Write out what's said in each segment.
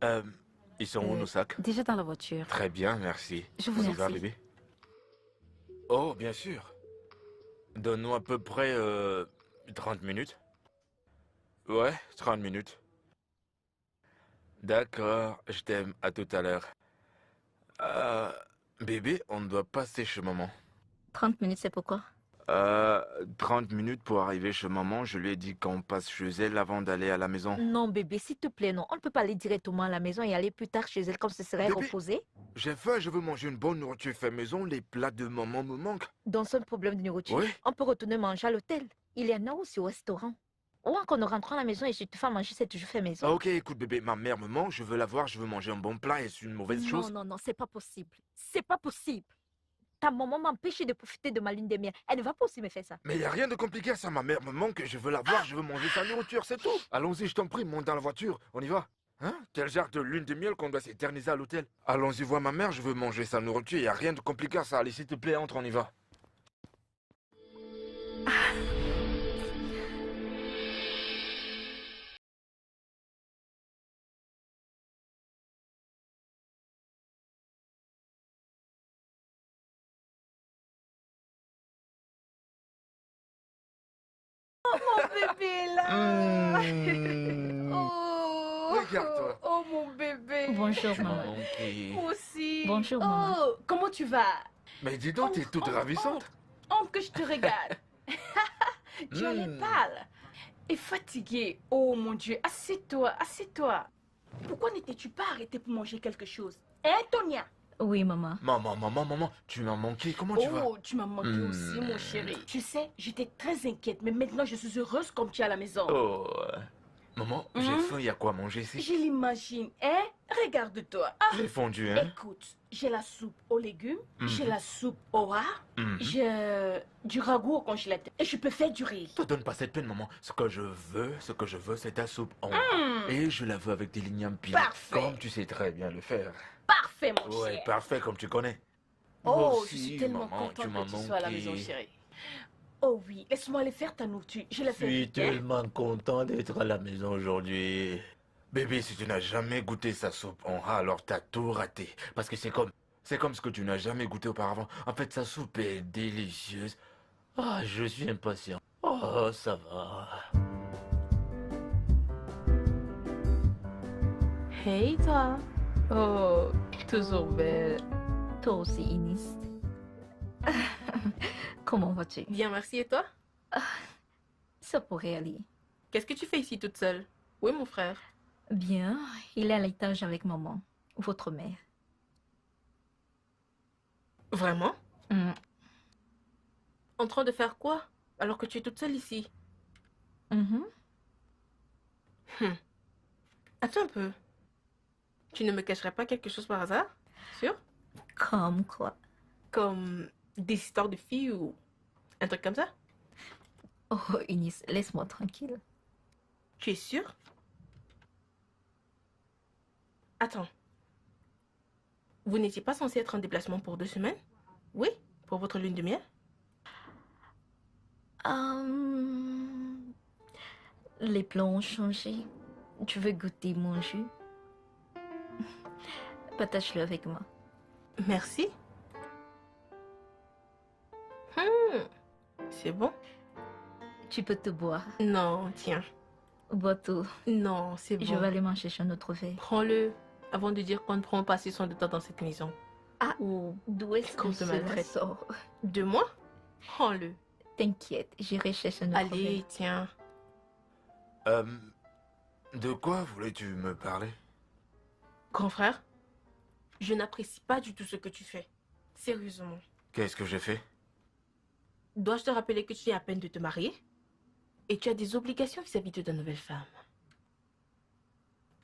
Euh, Ils sont où nos sacs? Déjà dans la voiture. Très bien, merci. Je vous On y va, remercie. bébé? Oh, bien sûr. Donne-nous à peu près 30 minutes. Ouais, 30 minutes. D'accord, je t'aime. À tout à l'heure. Euh, Bébé, on doit passer chez maman. 30 minutes, c'est pourquoi? 30 minutes pour arriver chez maman. Je lui ai dit qu'on passe chez elle avant d'aller à la maison. Non, bébé, s'il te plaît, non. On ne peut pas aller directement à la maison et aller plus tard chez elle comme ce serait Bébé, reposé. j'ai faim, je veux manger une bonne nourriture fait maison. Les plats de maman me manquent. Dans ce problème de nourriture, Oui. on peut retourner manger à l'hôtel. Il y en a aussi au restaurant. Ou encore, nous rentrons à la maison et je te fais manger, c'est toujours fait maison. Ah, ok, écoute bébé, ma mère me manque, je veux la voir, je veux manger un bon plat et c'est une mauvaise Non, chose. non, non, c'est pas possible. C'est pas possible. Ta maman m'empêche de profiter de ma lune de miel. Elle ne va pas aussi me faire ça. Mais y a rien de compliqué à ça, ma mère me manque, je veux la voir, je veux manger sa nourriture, c'est tout. Allons-y, je t'en prie, monte dans la voiture, on y va. Hein? Quel genre de lune de miel qu'on doit s'éterniser à l'hôtel? Allons-y voir ma mère, je veux manger sa nourriture, y a rien de compliqué à ça, allez s'il te plaît, entre, on y va. Bébé là. Mmh. Oh, Regarde-toi. oh mon bébé. Bonjour, Tu m'as maman. manqué. Moi aussi. Bonjour, maman. Oh, comment tu vas? Mais dis donc, t'es toute Entre, ravissante. entre que je te regarde. Tu en es Mmh. pâle et fatiguée. Oh mon Dieu, assieds-toi, assieds-toi. Pourquoi n'étais-tu pas arrêtée pour manger quelque chose? Hein, Tonia? Oui, maman. Maman, tu m'as manqué, comment tu vas? Oh, tu m'as manqué aussi, mon chéri. Tu sais, j'étais très inquiète, mais maintenant je suis heureuse comme tu es à la maison. Oh, maman, j'ai Mmh. faim, y a quoi à manger ici? Je l'imagine, hein? Regarde-toi. Ah, J'ai fondu, hein? écoute, j'ai la soupe aux légumes, Mhm. j'ai la soupe au rat, Mhm. j'ai du ragoût au congélateur et je peux faire du riz. Te donne pas cette peine, maman. Ce que je veux, c'est ta soupe en Et je la veux avec des lignes bien. Parfait. Comme tu sais très bien le faire. Parfait, mon Ouais, cher. parfait, comme tu connais. Oh, Moi je aussi, suis tellement maman, contente m'as que tu sois à la maison, manqué. chérie. Oh oui, laisse-moi aller faire ta nourriture. Je la Je fais suis vite, hein? tellement content d'être à la maison aujourd'hui. Bébé, si tu n'as jamais goûté sa soupe en rat, alors t'as tout raté. Parce que c'est comme ce que tu n'as jamais goûté auparavant. En fait, sa soupe est délicieuse. Ah, je suis impatient. Oh, ça va. Hey, toi. Oh, toujours belle. Toi aussi, Inis. Comment vas-tu? Bien, merci. Et toi? Ça pourrait aller. Qu'est-ce que tu fais ici toute seule? Où est mon frère? Bien, il est à l'étage avec maman, votre mère. Vraiment? Hmm. En train de faire quoi? Alors que tu es toute seule ici. Mhm. Attends un peu. Tu ne me cacherais pas quelque chose par hasard? Sûr? Comme quoi? Comme des histoires de filles ou un truc comme ça? Oh, Inis, laisse-moi tranquille. Tu es sûre? Attends. Vous n'étiez pas censé être en déplacement pour 2 semaines? Oui? Pour votre lune de miel? Hum, Les plans ont changé. Tu veux goûter mon jus? Partage-le avec moi. Merci. C'est bon? Tu peux te boire. Non, tiens. Bois tout. Non, c'est bon. Je vais aller m'en chercher un autre verre. Prends-le avant de dire qu'on ne prend pas assez soin de toi dans cette maison. Ah, Ou d'où est-ce qu'on que te cela maltraite. sort? de moi? Prends-le. T'inquiète, j'irai chercher un autre Allez, verre. tiens. De quoi voulais-tu me parler? Grand frère, je n'apprécie pas du tout ce que tu fais. Sérieusement. Qu'est-ce que j'ai fait? Dois-je te rappeler que tu viens à peine de te marier? Et tu as des obligations vis-à-vis de ta nouvelle femme.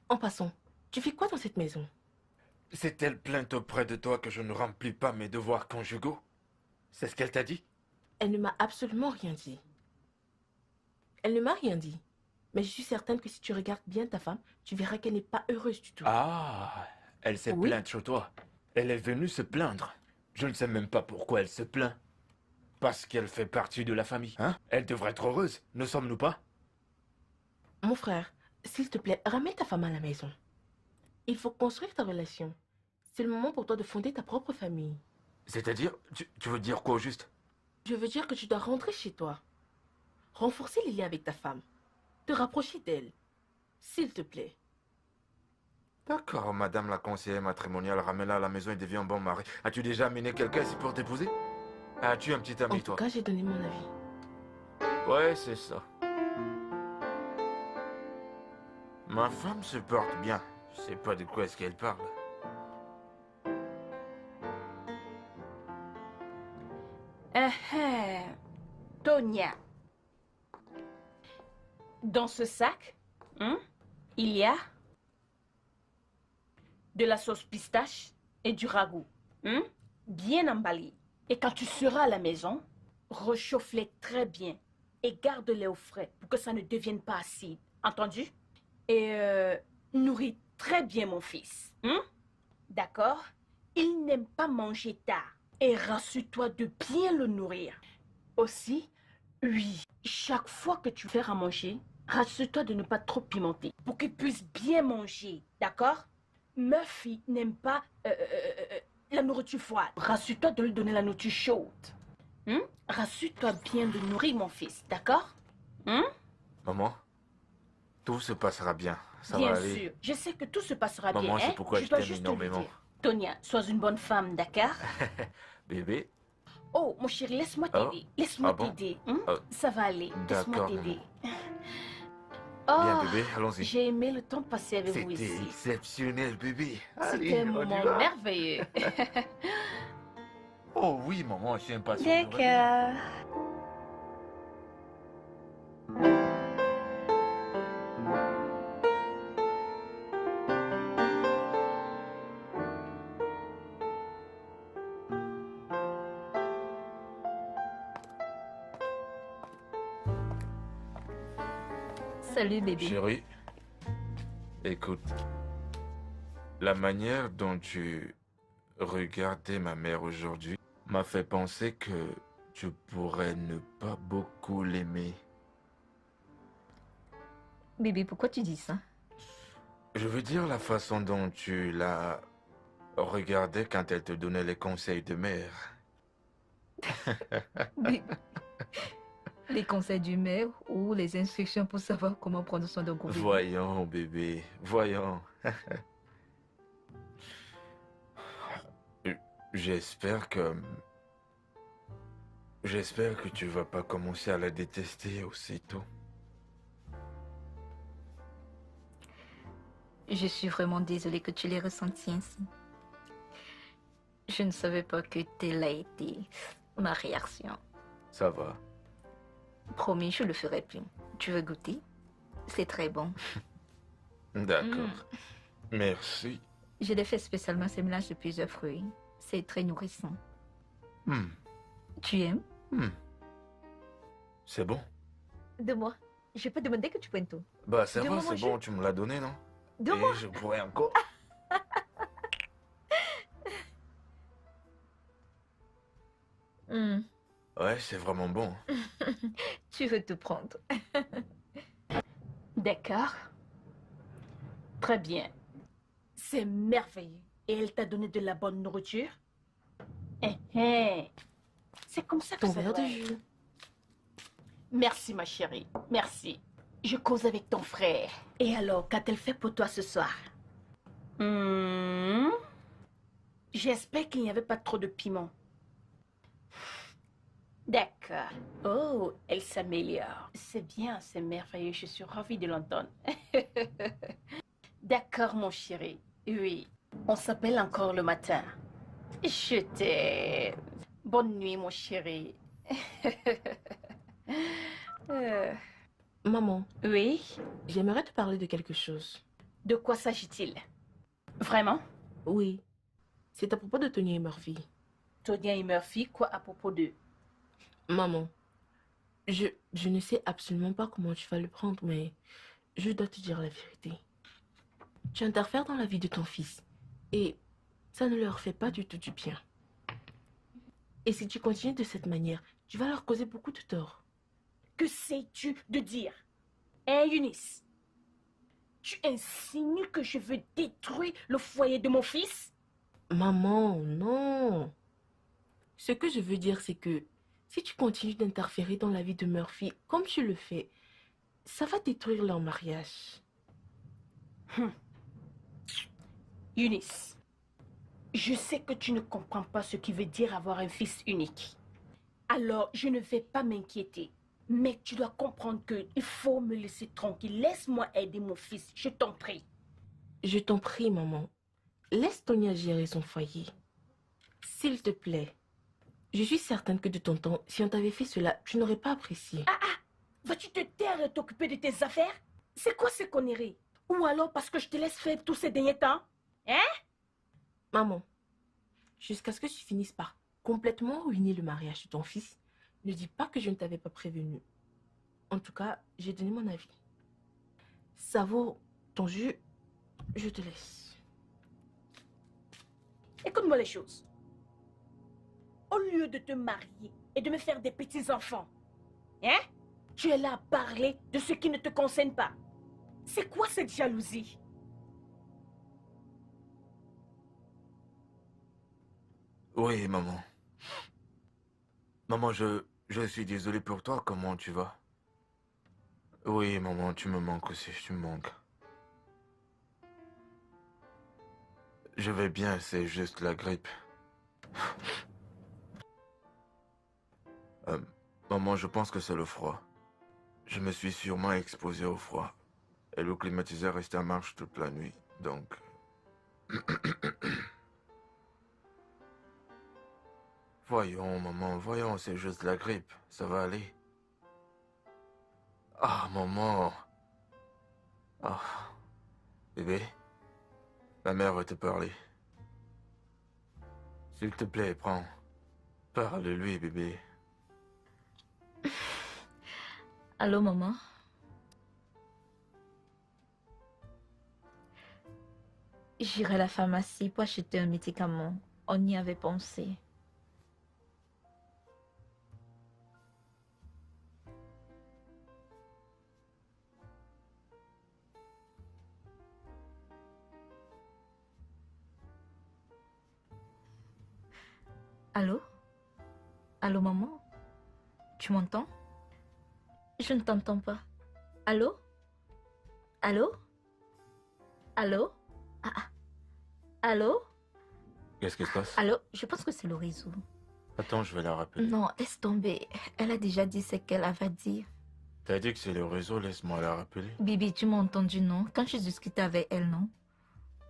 En passant, tu fais quoi dans cette maison? C'est-elle plainte auprès de toi que je ne remplis pas mes devoirs conjugaux? C'est ce qu'elle t'a dit? Elle ne m'a absolument rien dit. Elle ne m'a rien dit. Mais je suis certaine que si tu regardes bien ta femme, tu verras qu'elle n'est pas heureuse du tout. Ah, elle s'est Oui. plainte chez toi. Elle est venue se plaindre. Je ne sais même pas pourquoi elle se plaint. Parce qu'elle fait partie de la famille, hein? Elle devrait être heureuse, ne sommes-nous pas? Mon frère, s'il te plaît, ramène ta femme à la maison. Il faut construire ta relation. C'est le moment pour toi de fonder ta propre famille. C'est-à-dire, tu veux dire quoi au juste? Je veux dire que tu dois rentrer chez toi. Renforcer les liens avec ta femme. Te rapprocher d'elle. S'il te plaît. D'accord, madame la conseillère matrimoniale, ramène-la à la maison et devient un bon mari. As-tu déjà amené quelqu'un ici pour t'épouser? As-tu un petit En ami, tout toi? cas, j'ai donné mon avis. Ouais, c'est ça. Ma femme se porte bien. Je sais pas de quoi est-ce qu'elle parle. Tonia, dans ce sac, il y a de la sauce pistache et du ragoût, bien emballé. Et quand tu seras à la maison, réchauffe-les très bien et garde-les au frais pour que ça ne devienne pas acide. Entendu? Et nourris très bien mon fils. D'accord? Il n'aime pas manger tard. Et rassure-toi de bien le nourrir. Aussi, oui, chaque fois que tu fais à manger, rassure-toi de ne pas trop pimenter pour qu'il puisse bien manger, d'accord? Murphy n'aime pas la nourriture froide. Rassure-toi de lui donner la nourriture chaude. Rassure-toi bien de nourrir mon fils, d'accord? Maman, tout se passera bien. Ça Bien va aller. sûr, je sais que tout se passera Maman, bien. c'est pourquoi je dois t'aime juste te le énormément. dire. Tonia, sois une bonne femme, d'accord? Bébé, Oh, mon chéri, laisse-moi Oh. t'aider. Laisse-moi Ah bon? t'aider. Oh. Ça va aller. Laisse-moi D'accord, t'aider. bien Oh, bébé, allons-y. j'ai aimé le temps passé avec vous C'était ici. exceptionnel, bébé. C'était un Allez, on y moment va. merveilleux. Oh oui, maman, je suis impatient. D'accord. Salut bébé. Chérie, écoute, la manière dont tu regardais ma mère aujourd'hui m'a fait penser que tu pourrais ne pas beaucoup l'aimer. Bébé, pourquoi tu dis ça? Je veux dire la façon dont tu la regardais quand elle te donnait les conseils de mère. Bébé. Les conseils du maire ou les instructions pour savoir comment prendre soin d'un gros bébé. Voyons, bébé, voyons. J'espère que... J'espère que tu vas pas commencer à la détester aussitôt. Je suis vraiment désolée que tu l'aies ressenti ainsi. Je ne savais pas que telle a été ma réaction. Ça va. Promis, je le ferai plus. Tu veux goûter? C'est très bon. D'accord. Merci. Je l'ai fait spécialement ce mélange de plusieurs fruits. C'est très nourrissant. Hmm, Tu aimes? hmm. C'est bon. De moi. Je peux demander que tu prennes tout. Bah ça va, Donne-moi c'est manger. bon, tu me l'as donné, non? De Et moi. je pourrais encore. Hmm. Ouais, c'est vraiment bon. Tu veux tout prendre. D'accord. Très bien. C'est merveilleux. Et elle t'a donné de la bonne nourriture? C'est comme ça que Ton ça verre doit de être. jus. Merci, ma chérie. Merci. Je cause avec ton frère. Et alors, qu'a-t-elle fait pour toi ce soir? J'espère qu'il n'y avait pas trop de piment. D'accord. Oh, elle s'améliore. C'est bien, c'est merveilleux. Je suis ravie de l'entendre. D'accord, mon chéri. Oui. On s'appelle encore le matin. Je t'aime. Bonne nuit, mon chéri. Maman, Oui. j'aimerais te parler de quelque chose. De quoi s'agit-il? Vraiment? Oui, c'est à propos de Tony et Murphy. Tonya et Murphy, quoi à propos d'eux? Maman, je ne sais absolument pas comment tu vas le prendre, mais je dois te dire la vérité. Tu interfères dans la vie de ton fils et ça ne leur fait pas du tout du bien. Et si tu continues de cette manière, tu vas leur causer beaucoup de tort. Que sais-tu de dire? Hein, Eunice? Tu insinues que je veux détruire le foyer de mon fils? Maman, non. Ce que je veux dire, c'est que si tu continues d'interférer dans la vie de Murphy comme tu le fais, ça va détruire leur mariage. Eunice, je sais que tu ne comprends pas ce qui veut dire avoir un fils unique. Alors, je ne vais pas m'inquiéter. Mais tu dois comprendre qu'il faut me laisser tranquille. Laisse-moi aider mon fils, je t'en prie. Je t'en prie, maman. Laisse Tonya gérer son foyer. S'il te plaît. Je suis certaine que de ton temps, si on t'avait fait cela, tu n'aurais pas apprécié. Vas-tu te taire et t'occuper de tes affaires? C'est quoi ces conneries? Ou alors parce que je te laisse faire tous ces derniers temps? Maman, jusqu'à ce que tu finisses par complètement ruiner le mariage de ton fils, ne dis pas que je ne t'avais pas prévenu. En tout cas, j'ai donné mon avis. Savoure ton jus, je te laisse. Écoute-moi les choses. Au lieu de te marier et de me faire des petits-enfants, tu es là à parler de ce qui ne te concerne pas. C'est quoi cette jalousie? Oui, maman. Maman, je suis désolé pour toi. Comment tu vas? Oui, maman, tu me manques aussi. Tu me manques. Je vais bien, c'est juste la grippe. Maman, je pense que c'est le froid. Je me suis sûrement exposé au froid. Et le climatiseur restait en marche toute la nuit, donc... Voyons, maman, voyons, c'est juste la grippe. Ça va aller. Ah, maman. Ah. Bébé, ma mère veut te parler. S'il te plaît, prends. Parle-lui, bébé. Allô, maman? J'irai à la pharmacie pour acheter un médicament. On y avait pensé. Allô? Allô, maman? Tu m'entends? Je ne t'entends pas. Allô? Allô? Allô? Allô? Qu'est-ce qui se passe? Allô? Je pense que c'est le réseau. Attends, je vais la rappeler. Non, laisse tomber. Elle a déjà dit ce qu'elle avait dit. T'as dit que c'est le réseau, laisse-moi la rappeler. Bibi, tu m'as entendu, non? Quand je discutais avec elle, non?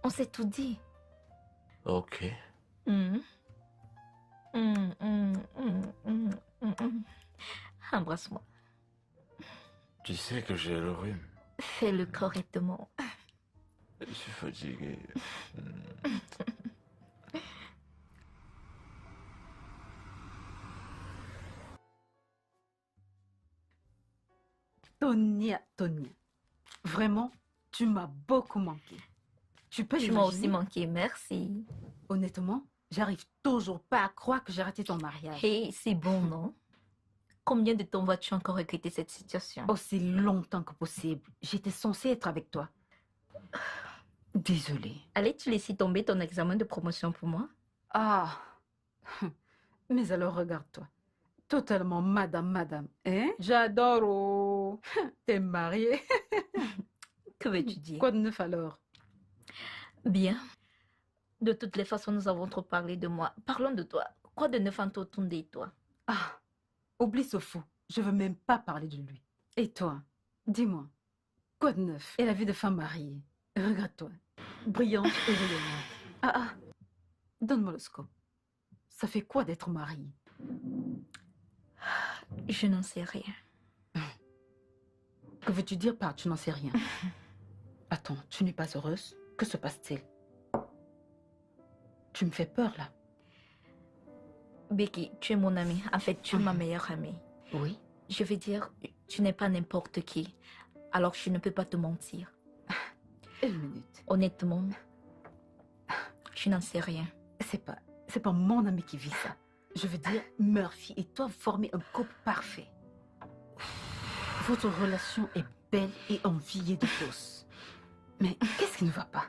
On s'est tout dit. Ok. Embrasse-moi. Tu sais que j'ai le rhume. Fais-le correctement. Je suis fatigué. Tonya, vraiment, tu m'as beaucoup manqué. Tu peux Tu m'as aussi l'imaginer? manqué, merci. Honnêtement, j'arrive toujours pas à croire que j'ai raté ton mariage. Hey, c'est bon, non? Combien de temps vas-tu encore regretter cette situation? Aussi longtemps que possible. J'étais censée être avec toi. Désolée. Allais-tu laisser tomber ton examen de promotion pour moi? Ah. Mais alors regarde-toi. Totalement madame, hein? J'adore, oh. T'es mariée. Que veux-tu dire? Quoi de neuf alors? Bien. De toutes les façons, nous avons trop parlé de moi. Parlons de toi. Quoi de neuf autour de toi? Ah. Oublie ce fou. Je veux même pas parler de lui. Et toi? Dis-moi. Quoi de neuf? Et la vie de femme mariée? Regarde-toi. Brillante et rayonnante. Donne-moi le scope. Ça fait quoi d'être mariée? Je n'en sais rien. Que veux-tu dire par tu n'en sais rien? Attends, tu n'es pas heureuse? Que se passe-t-il? Tu me fais peur là. Becky, tu es mon amie. En fait, tu es ma meilleure amie. Oui. Je veux dire, tu n'es pas n'importe qui. Alors, je ne peux pas te mentir. Une minute. Honnêtement, je n'en sais rien. C'est pas mon ami qui vit ça. Je veux dire, Murphy et toi formez un couple parfait. Votre relation est belle et enviée de tous. Mais qu'est-ce qui ne va pas?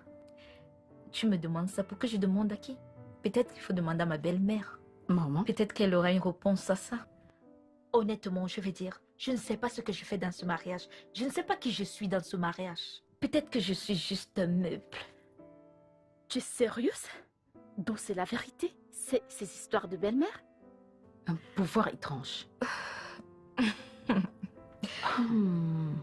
Tu me demandes ça pour que je demande à qui? Peut-être qu'il faut demander à ma belle-mère. Maman? Peut-être qu'elle aura une réponse à ça. Honnêtement, je vais dire, je ne sais pas ce que je fais dans ce mariage. Je ne sais pas qui je suis dans ce mariage. Peut-être que je suis juste un meuble. Tu es sérieuse? Donc c'est la vérité? C'est ces histoires de belle-mère? Un pouvoir étrange. Hmm,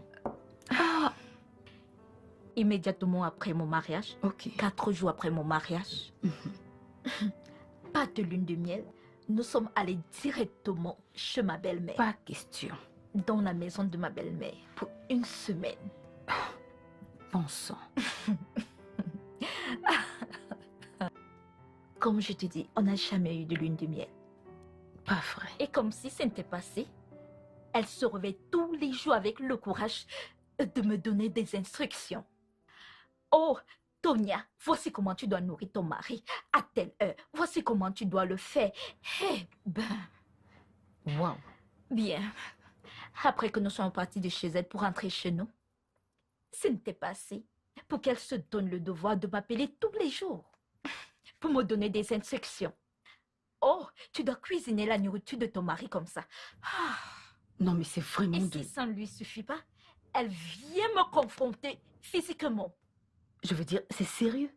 Immédiatement après mon mariage, ok. 4 jours après mon mariage, pas de lune de miel, nous sommes allés directement chez ma belle-mère, Pas question. dans la maison de ma belle-mère, pour 1 semaine. Bon sang. Comme je te dis, on n'a jamais eu de lune de miel. Pas vrai. Et comme si ce n'était pas assez, elle se réveille tous les jours avec le courage de me donner des instructions. Oh, Tonia, voici comment tu dois nourrir ton mari à telle heure. Voici comment tu dois le faire. Eh ben, Waouh. bien. Après que nous sommes partis de chez elle pour rentrer chez nous, ce n'était pas assez pour qu'elle se donne le devoir de m'appeler tous les jours pour me donner des instructions. Oh, tu dois cuisiner la nourriture de ton mari comme ça. Ah. Non, mais c'est vraiment Et de... si ça ne lui suffit pas, elle vient me confronter physiquement. Je veux dire, c'est sérieux?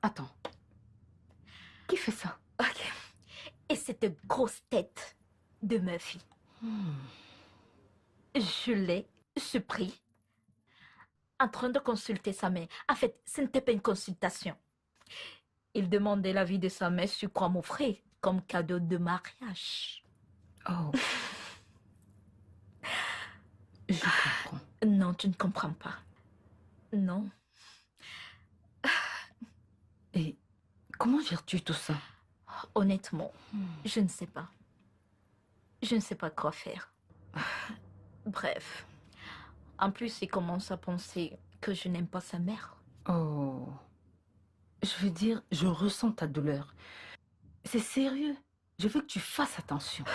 Attends. Qui fait ça? Ok. Et cette grosse tête de Murphy, Hmm. je l'ai surpris en train de consulter sa mère. En fait, ce n'était pas une consultation. Il demandait l'avis de sa mère sur quoi m'offrir comme cadeau de mariage. Oh. Je comprends. Non, tu ne comprends pas. Non. Et comment gères-tu tout ça? Honnêtement, je ne sais pas. Je ne sais pas quoi faire. Bref. En plus, il commence à penser que je n'aime pas sa mère. Oh. Je veux dire, je ressens ta douleur. C'est sérieux. Je veux que tu fasses attention.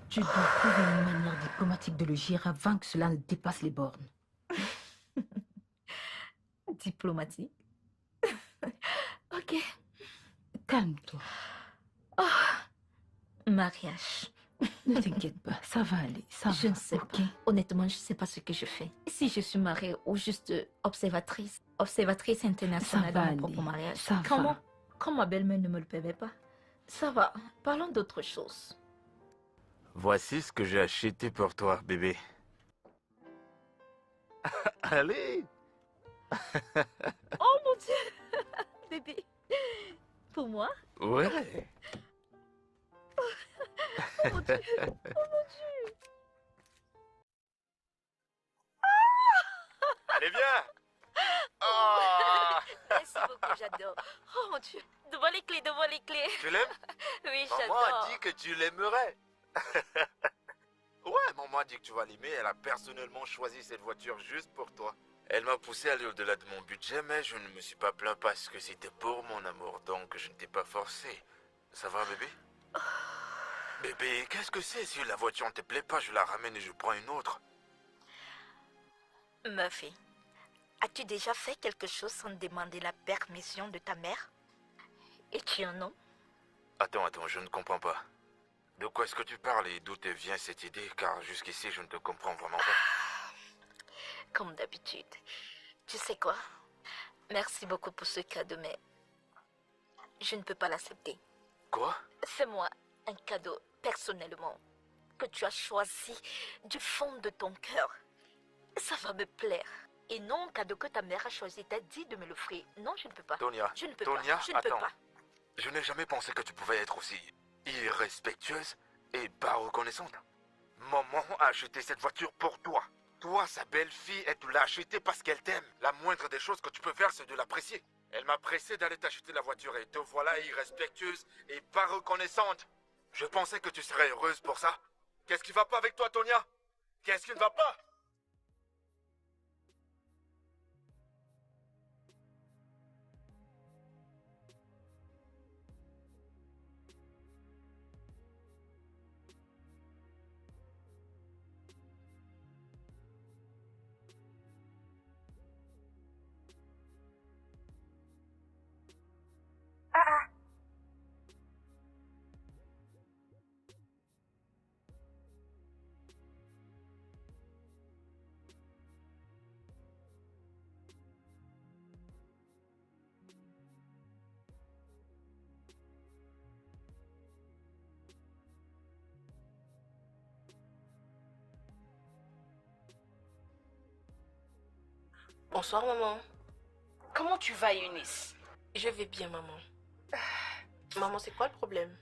Tu dois trouver une manière diplomatique de le gérer avant que cela ne dépasse les bornes. Diplomatique. Ok. Calme-toi. Mariage. Ne t'inquiète pas, ça va aller. Ça Je va. ne sais ok? pas. Honnêtement, je ne sais pas ce que je fais. Si je suis mariée ou juste observatrice. Observatrice internationale Ça dans va mon propre aller. mariage. Ça Comment? va. Quand ma belle-mère ne me le permet pas. Ça va. Parlons d'autre chose. Voici ce que j'ai acheté pour toi, bébé. Allez! Oh mon Dieu! Bébé. Pour moi? Ouais! Oh mon Dieu! Oh mon Dieu! Allez, viens! Oh! Merci beaucoup, j'adore. Oh mon Dieu! Devant les clés, devant les clés. Tu l'aimes? Oui, Maman a j'adore. dit que tu l'aimerais. Ouais, maman a dit que tu vas l'aimer. Elle a personnellement choisi cette voiture juste pour toi. Elle m'a poussé à aller au-delà de mon budget, mais je ne me suis pas plaint parce que c'était pour mon amour, donc je ne t'ai pas forcé. Ça va, bébé? Bébé, qu'est-ce que c'est? Si la voiture ne te plaît pas, je la ramène et je prends une autre. Murphy, as-tu déjà fait quelque chose sans demander la permission de ta mère? Es-tu un homme? Attends, je ne comprends pas. De quoi est-ce que tu parles et d'où te vient cette idée? Car jusqu'ici, je ne te comprends vraiment pas. Comme d'habitude. Tu sais quoi? Merci beaucoup pour ce cadeau, mais je ne peux pas l'accepter. Quoi? Fais-moi un cadeau personnellement que tu as choisi du fond de ton cœur. Ça va me plaire. Et non un cadeau que ta mère a choisi. T'as dit de me l'offrir. Non, je ne peux pas. Tonia, Je ne peux Tonia, pas. Je ne peux attends. pas. Je n'ai jamais pensé que tu pouvais être aussi irrespectueuse et pas reconnaissante. Maman a acheté cette voiture pour toi. Toi, sa belle-fille, elle te l'a achetée parce qu'elle t'aime. La moindre des choses que tu peux faire, c'est de l'apprécier. Elle m'a pressé d'aller t'acheter la voiture et te voilà irrespectueuse et pas reconnaissante. Je pensais que tu serais heureuse pour ça. Qu'est-ce qui va pas avec toi, Tonia? Qu'est-ce qui ne va pas? Bonsoir, maman. Comment tu vas, Eunice? Je vais bien, maman. Maman, c'est quoi le problème?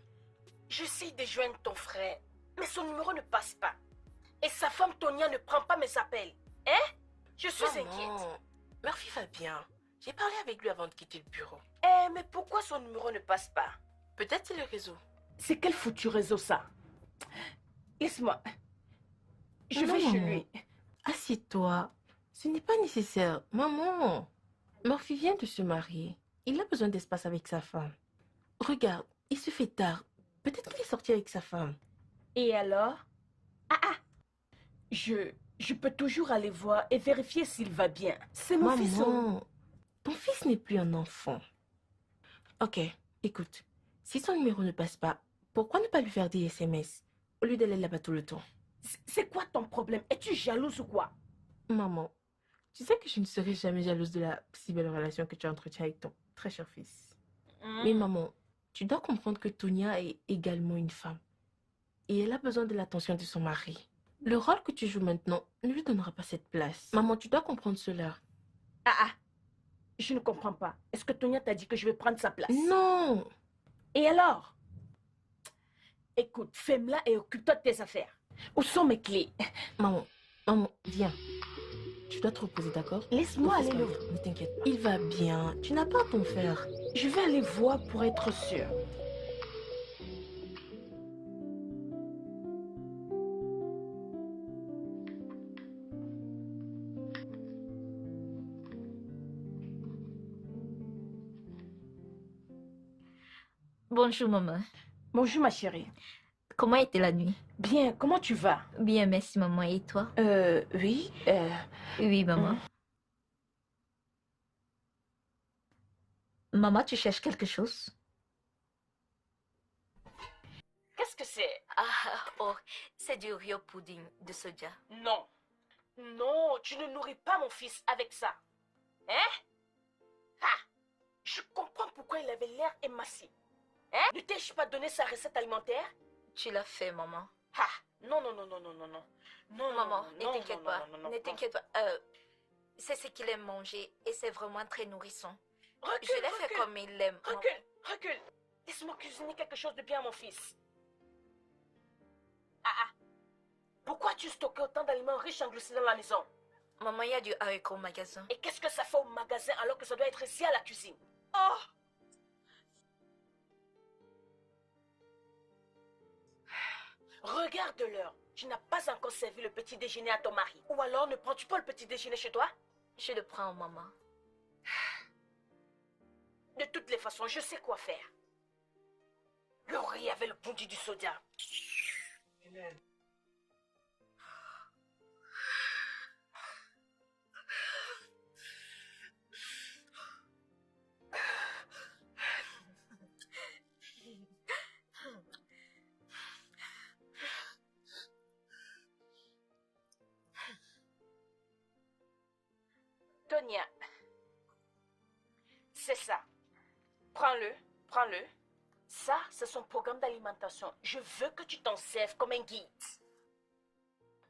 J'essaie de joindre ton frère, mais son numéro ne passe pas. Et sa femme Tonia ne prend pas mes appels. Hein? Je suis inquiète. Maman, Murphy va bien. J'ai parlé avec lui avant de quitter le bureau. Mais pourquoi son numéro ne passe pas? Peut-être c'est le réseau. C'est quel foutu réseau ça? Laisse-moi. Je Non, vais chez maman. lui. Assieds-toi. Ce n'est pas nécessaire. Maman, Murphy vient de se marier. Il a besoin d'espace avec sa femme. Regarde, il se fait tard. Peut-être qu'il est sorti avec sa femme. Et alors? Je peux toujours aller voir et vérifier s'il va bien. C'est mon fils. Maman, ton fils n'est plus un enfant. Ok, écoute. Si son numéro ne passe pas, pourquoi ne pas lui faire des SMS au lieu d'aller là-bas tout le temps? C'est quoi ton problème? Es-tu jalouse ou quoi? Maman, tu sais que je ne serai jamais jalouse de la si belle relation que tu entretiens avec ton très cher fils. Mais maman, tu dois comprendre que Tonia est également une femme. Et elle a besoin de l'attention de son mari. Le rôle que tu joues maintenant ne lui donnera pas cette place. Maman, tu dois comprendre cela. Je ne comprends pas. Est-ce que Tonia t'a dit que je vais prendre sa place? Non! Et alors? Écoute, fais-la et occupe-toi de tes affaires. Où sont mes clés? Maman, viens. Tu dois te reposer, d'accord? Laisse-moi Ne fais aller pas le... rire, ne t'inquiète pas. Il va bien. Tu n'as pas à t'en faire. Je vais aller voir pour être sûre. Bonjour, maman. Bonjour ma chérie. Comment était la nuit? Bien, comment tu vas? Bien, merci, maman. Et toi? Oui. Oui, maman. Maman, tu cherches quelque chose? Qu'est-ce que c'est? C'est du Rio pudding de soja. Non. Non, tu ne nourris pas mon fils avec ça. Hein? Je comprends pourquoi il avait l'air émacié. Ne t'ai-je pas donné sa recette alimentaire? Tu l'as fait, maman. Non. Non, Maman, ne non, t'inquiète non, pas. non, non, Ne non. t'inquiète pas. C'est ce qu'il aime manger et c'est vraiment très nourrissant. Recule, Je l'ai fait recule, comme il l'aime. maman. recule. Laisse-moi cuisiner quelque chose de bien à mon fils. Pourquoi tu stockes autant d'aliments riches en glucides dans la maison? Maman, il y a du haricot au magasin. Et qu'est-ce que ça fait au magasin alors que ça doit être ici à la cuisine? Regarde l'heure. Tu n'as pas encore servi le petit déjeuner à ton mari. Ou alors ne prends-tu pas le petit déjeuner chez toi? Je le prends, maman. De toutes les façons, je sais quoi faire. Le riz avec le bondi du soda. Tonia, c'est ça. Prends-le. Ça, c'est son programme d'alimentation. Je veux que tu t'en serves comme un guide.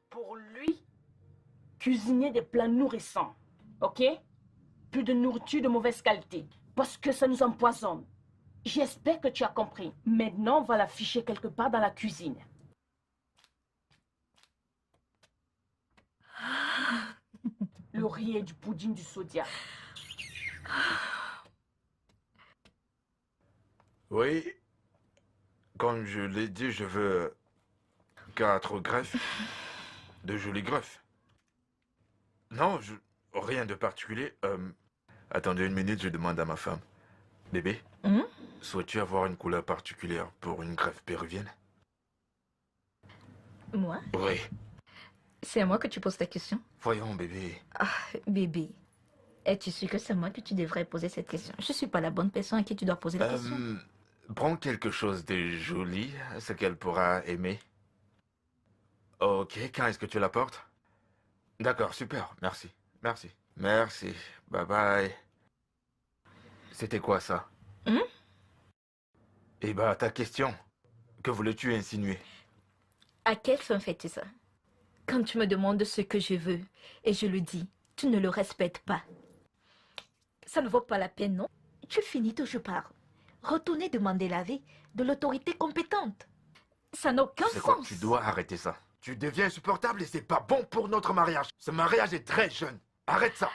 Pour lui, cuisiner des plats nourrissants. Ok? Plus de nourriture de mauvaise qualité. Parce que ça nous empoisonne. J'espère que tu as compris. Maintenant, on va l'afficher quelque part dans la cuisine. Le riz et du pudding du sodia. Oui, comme je l'ai dit, je veux 4 greffes. De jolies greffes. Non, rien de particulier. Attendez une minute, je demande à ma femme. Bébé, souhaites-tu avoir une couleur particulière pour une greffe péruvienne? Moi? Oui. C'est à moi que tu poses ta question? Voyons, bébé. Bébé, es-tu sûr que c'est moi que tu devrais poser cette question? Je suis pas la bonne personne à qui tu dois poser la question. Prends quelque chose de joli, ce qu'elle pourra aimer. Ok, quand est-ce que tu la portes? D'accord, super, merci. Merci, bye bye. C'était quoi ça? Eh bah, ta question. Que voulais-tu insinuer? À quelle fin fais-tu ça? Quand tu me demandes ce que je veux, et je le dis, Tu ne le respectes pas. Ça ne vaut pas la peine, non? Tu finis où je parle. Retournez demander l'avis de l'autorité compétente. Ça n'a aucun C'est quoi? sens. Tu dois arrêter ça. Tu deviens insupportable et c'est pas bon pour notre mariage. Ce mariage est très jeune. Arrête ça.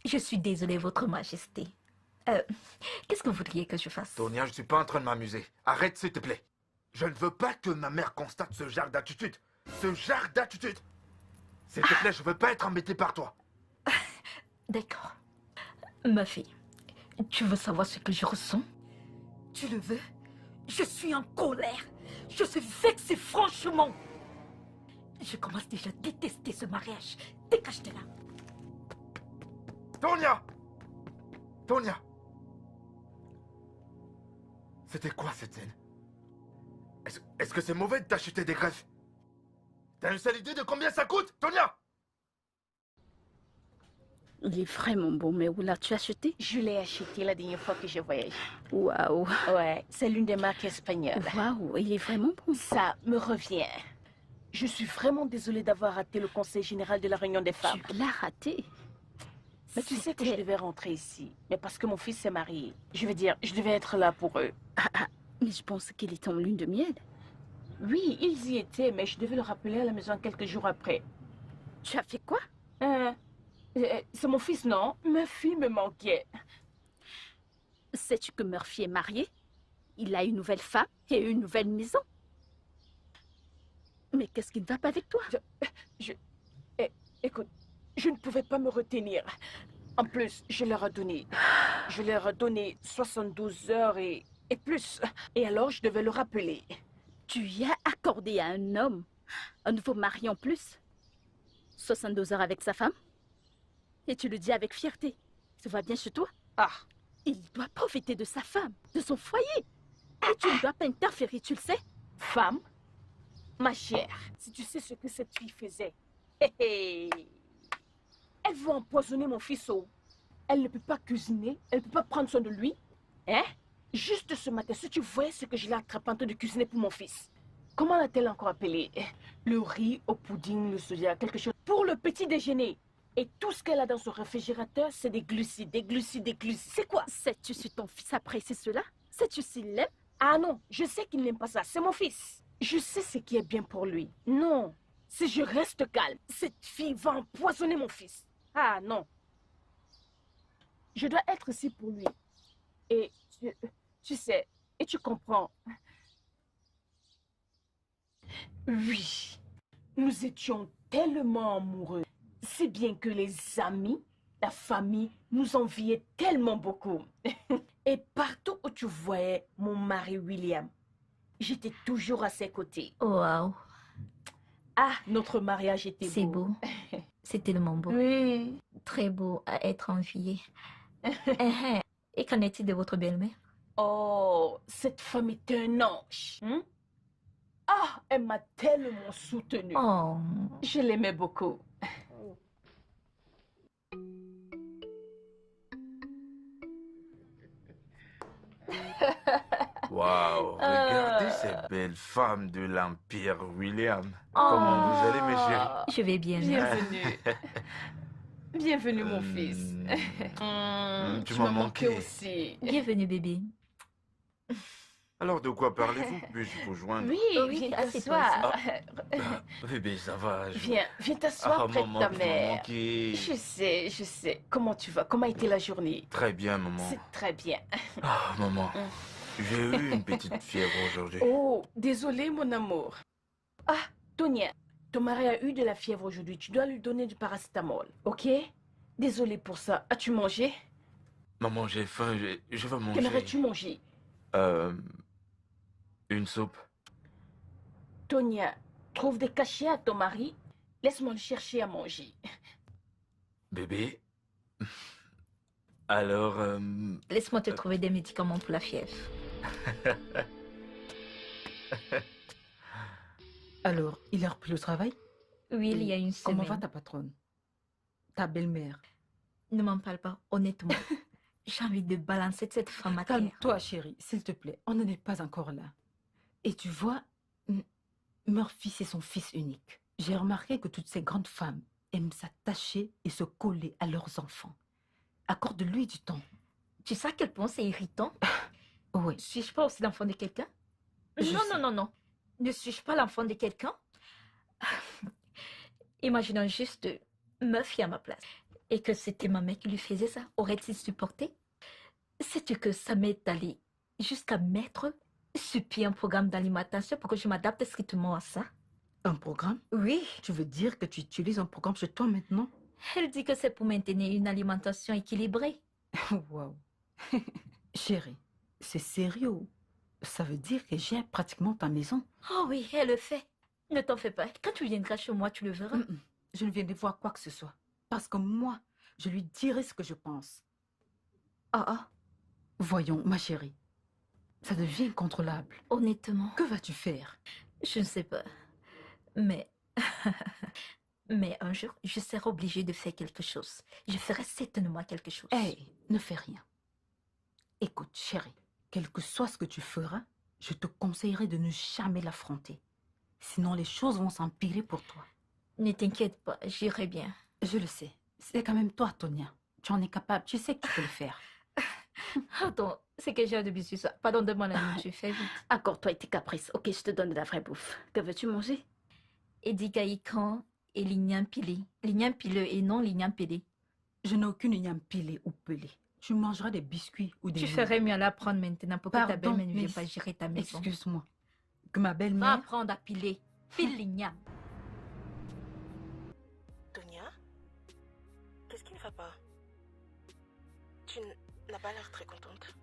Je suis désolée, Votre Majesté. Qu'est-ce que vous voudriez que je fasse? Tonia, je suis pas en train de m'amuser. Arrête, s'il te plaît. Je ne veux pas que ma mère constate ce genre d'attitude. Ce genre d'attitude. S'il te plaît, je veux pas être embêté par toi. D'accord. Ma fille, tu veux savoir ce que je ressens? Tu le veux? Je suis en colère. Je suis vexée, franchement. Je commence déjà à détester ce mariage. Dégage de là. Tonia! Tonia! C'était quoi cette scène? Est-ce que c'est mauvais de t'acheter des greffes? T'as une seule idée de combien ça coûte, Tonia? Il est vraiment beau, mais où l'as-tu acheté? Je l'ai acheté la dernière fois que j'ai voyagé. Waouh! Ouais, c'est l'une des marques espagnoles. Waouh, il est vraiment bon. Ça me revient. Je suis vraiment désolée d'avoir raté le conseil général de la réunion des femmes. Tu l'as raté. Mais tu sais que je C'était- devais rentrer ici. Mais parce que mon fils s'est marié. Je veux dire, je devais être là pour eux. Mais je pense qu'il est en lune de miel. Oui, ils y étaient, mais je devais le rappeler à la maison quelques jours après. Tu as fait quoi? C'est mon fils, non? Ma fille me manquait. Sais-tu que Murphy est marié? Il a une nouvelle femme et une nouvelle maison. Mais qu'est-ce qui ne va pas avec toi? Écoute, je ne pouvais pas me retenir. En plus, je leur ai donné 72 heures et plus. Et alors, je devais le rappeler. Tu y as accordé à un homme un nouveau mari en plus? 72 heures avec sa femme? Et tu le dis avec fierté. Tout va bien chez toi? Ah, Il doit profiter de sa femme, de son foyer. Et tu ne dois pas interférer, tu le sais? femme, ma chère, si tu sais ce que cette fille faisait. Hé, hé. Elle veut empoisonner mon fils. Oh. Elle ne peut pas cuisiner, elle ne peut pas prendre soin de lui. Hein? Juste ce matin, si tu voyais ce que je l'ai attrapé en train de cuisiner pour mon fils. Comment l'a-t-elle encore appelé? Le riz au pudding, le soja, quelque chose. Pour le petit déjeuner. Et tout ce qu'elle a dans son réfrigérateur, c'est des glucides, des glucides, des glucides. C'est quoi? Sais-tu si ton fils apprécie cela? Sais-tu s'il l'aime? Ah non, je sais qu'il n'aime pas ça, c'est mon fils. Je sais ce qui est bien pour lui. Non, si je reste calme, cette fille va empoisonner mon fils. Ah non. Je dois être ici pour lui. Et tu sais, et tu comprends. Oui, nous étions tellement amoureux. Si bien que les amis, la famille nous enviaient tellement beaucoup. Et partout où tu voyais mon mari William, j'étais toujours à ses côtés. Waouh, Ah, notre mariage était c'est beau. beau. C'est tellement beau. Oui. Très beau à être envié. Et qu'en est-il de votre belle-mère? Oh, cette femme est un ange. Hein? Ah, elle m'a tellement soutenue. Oh, Je l'aimais beaucoup. Waouh, regardez ces belles femmes de l'Empire, William. Comment vous allez, mes chéris? je vais bien. Bienvenue. Bienvenue, mon Euh, fils. tu Tu m'as m'as manqué manqué. aussi. Bienvenue, bébé. Alors, de quoi parlez-vous? Puis-je vous joindre? Oui, Oui, viens assieds-toi t'asseoir. Bébé, ça va. Viens t'asseoir Ah, près de maman, ta tu m'as mère. manqué. Je sais. Comment tu vas? Comment a été la journée? Très bien, maman. C'est très bien. Ah, maman, j'ai eu une petite fièvre aujourd'hui. Oh, désolé, mon amour. Ah, Tonia, ton mari a eu de la fièvre aujourd'hui. Tu dois lui donner du paracétamol, ok? Désolé pour ça. As-tu mangé? Maman, j'ai faim, je veux manger. Qu'aimerais-tu manger? Une soupe. Tonia, trouve des cachets à ton mari. Laisse-moi le chercher à manger. Bébé. Alors, Laisse-moi te trouver des médicaments pour la fièvre. Alors, il a repris le travail? Oui, il y a une Comment semaine. va ta patronne? Ta belle-mère? Ne m'en parle pas, honnêtement. J'ai envie de balancer cette femme à terre. Calme-toi, chérie, s'il te plaît. On n'en est pas encore là. Et tu vois, Murphy, c'est son fils unique. J'ai remarqué que toutes ces grandes femmes aiment s'attacher et se coller à leurs enfants. Accorde-lui du temps. Tu sais à quel point c'est irritant? Oui, Suis-je pas aussi l'enfant de quelqu'un? Je Non, sais. non, non, non. Ne suis-je pas l'enfant de quelqu'un? Imaginons juste Murphy à ma place. Et que c'était ma mère qui lui faisait ça. Aurait-il supporté? Sais-tu que ça m'est allé jusqu'à mettre sur pied un programme d'alimentation pour que je m'adapte strictement à ça? un programme? Oui. Tu veux dire que tu utilises un programme chez toi maintenant? Elle dit que c'est pour maintenir une alimentation équilibrée. Waouh. Chérie, c'est sérieux. Ça veut dire que j'ai pratiquement ta maison. Oh oui, elle le fait. Ne t'en fais pas. Quand tu viendras chez moi, tu le verras. Je ne viendrai voir quoi que ce soit. Parce que moi, je lui dirai ce que je pense. Ah. Voyons, ma chérie. Ça devient incontrôlable. Honnêtement, Que vas-tu faire? je ne sais pas. Mais... Mais un jour, je serai obligée de faire quelque chose. Je ferai certainement quelque chose. Hey, ne fais rien. Écoute, chérie, quel que soit ce que tu feras, je te conseillerais de ne jamais l'affronter. Sinon, les choses vont s'empirer pour toi. Ne t'inquiète pas, j'irai bien. Je le sais. C'est quand même toi, Tonia. Tu en es capable. Tu sais que tu peux le faire. Attends, c'est que j'ai de bisous ça. Pardon, demande la nourriture, fais vite. Accorde-toi et tes caprices. Ok, je te donne de la vraie bouffe. Que veux-tu manger? Edikaïkan et l'igname pilé. L'igname pileux et non l'igname pilé. Je n'ai aucune igname pilée ou pelée. Tu mangeras des biscuits ou des Tu nouilles. ferais mieux à l'apprendre maintenant pour que ta Pardon, belle-mère ne vienne mais- pas gérer ta maison. Excuse-moi. Que ma Va belle-mère... apprendre à piler. Pile l'igname. Tonia, qu'est-ce qui ne va pas? Tu n'as pas l'air très contente.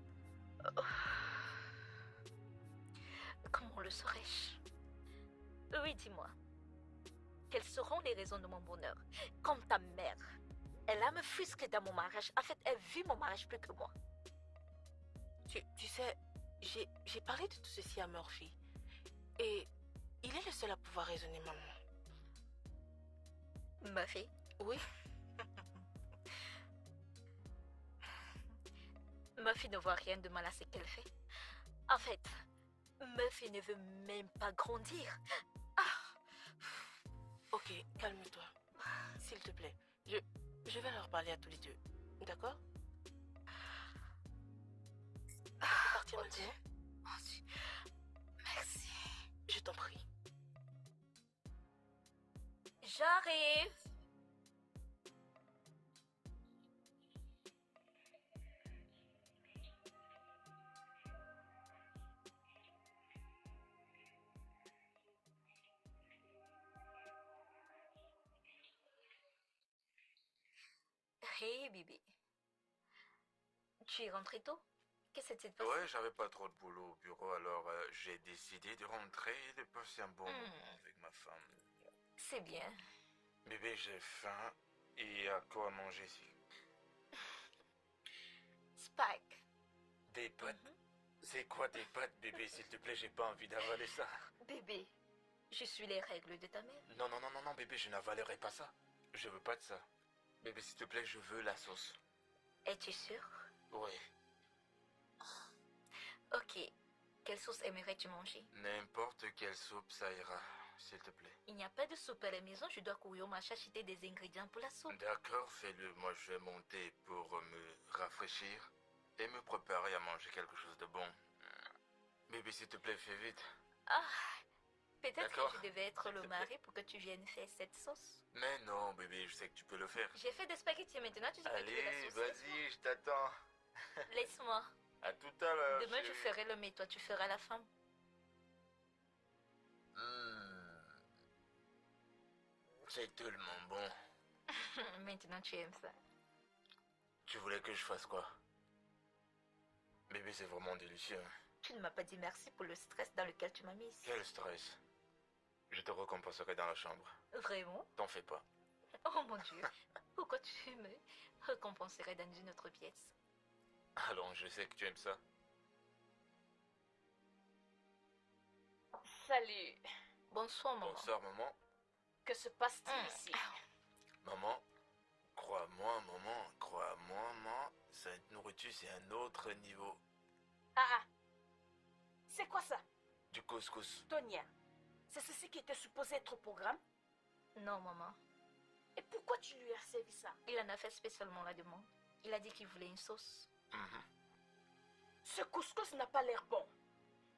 Comment le saurais-je? Oui, dis-moi. Quelles seront les raisons de mon bonheur? Comme ta mère. Elle a me frustrer dans mon mariage. En fait, elle vit mon mariage plus que moi. Tu sais, j'ai parlé de tout ceci à Murphy. Et il est le seul à pouvoir raisonner, maman. Murphy? Oui, Murphy ne voit rien de mal à ce qu'elle fait. En fait, Murphy ne veut même pas grandir. ok, calme-toi. S'il te plaît, je vais leur parler à tous les deux. D'accord? Tu peux partir Mon Dieu. maintenant? Mon Dieu. Merci. Je t'en prie. J'arrive. Hé, bébé. Tu es rentré tôt? Qu'est-ce qui s'est passé? Ouais, j'avais pas trop de boulot au bureau, alors j'ai décidé de rentrer et de passer un bon moment avec ma femme. C'est bien. Bébé, j'ai faim et à quoi manger ici? Spike. Des pâtes? C'est quoi des pâtes, bébé? S'il te plaît, j'ai pas envie d'avaler ça. Bébé, je suis les règles de ta mère. Non, non, non, non, non, bébé, je n'avalerai pas ça. Je veux pas de ça. Bébé, s'il te plaît, je veux la sauce. Es-tu sûr? Oui, Ok. Quelle sauce aimerais-tu manger? n'importe quelle soupe, ça ira, s'il te plaît. Il n'y a pas de soupe à la maison, je dois courir au marché acheter des ingrédients pour la soupe. D'accord, fais-le. Moi, je vais monter pour me rafraîchir et me préparer à manger quelque chose de bon. Bébé, s'il te plaît, fais vite. Ah, peut-être D'accord. que je devais être S'il le te mari plaît. pour que tu viennes faire cette sauce. Mais non, bébé, je sais que tu peux le faire. J'ai fait des spaghettis maintenant, tu sais que tu veux la Allez, sauce. vas-y, je t'attends. Laisse-moi. À tout à l'heure. Demain, je chérie. ferai l'homme et toi, tu feras la femme. C'est tellement bon. Maintenant, tu aimes ça. Tu voulais que je fasse quoi? Bébé, c'est vraiment délicieux. Tu ne m'as pas dit merci pour le stress dans lequel tu m'as mise. Quel stress. Je te récompenserai dans la chambre. Vraiment? T'en fais pas. Oh mon Dieu. Pourquoi tu me récompenserais dans une autre pièce? Allons, je sais que tu aimes ça. Salut. Bonsoir, maman. Bonsoir, maman. Que se passe-t-il ici? Maman, crois-moi, maman, cette nourriture, c'est un autre niveau. Ah. C'est quoi ça, Du couscous. Tonia? C'est ceci qui était supposé être au programme? Non, maman. Et pourquoi tu lui as servi ça? Il en a fait spécialement la demande. Il a dit qu'il voulait une sauce. Ce couscous n'a pas l'air bon.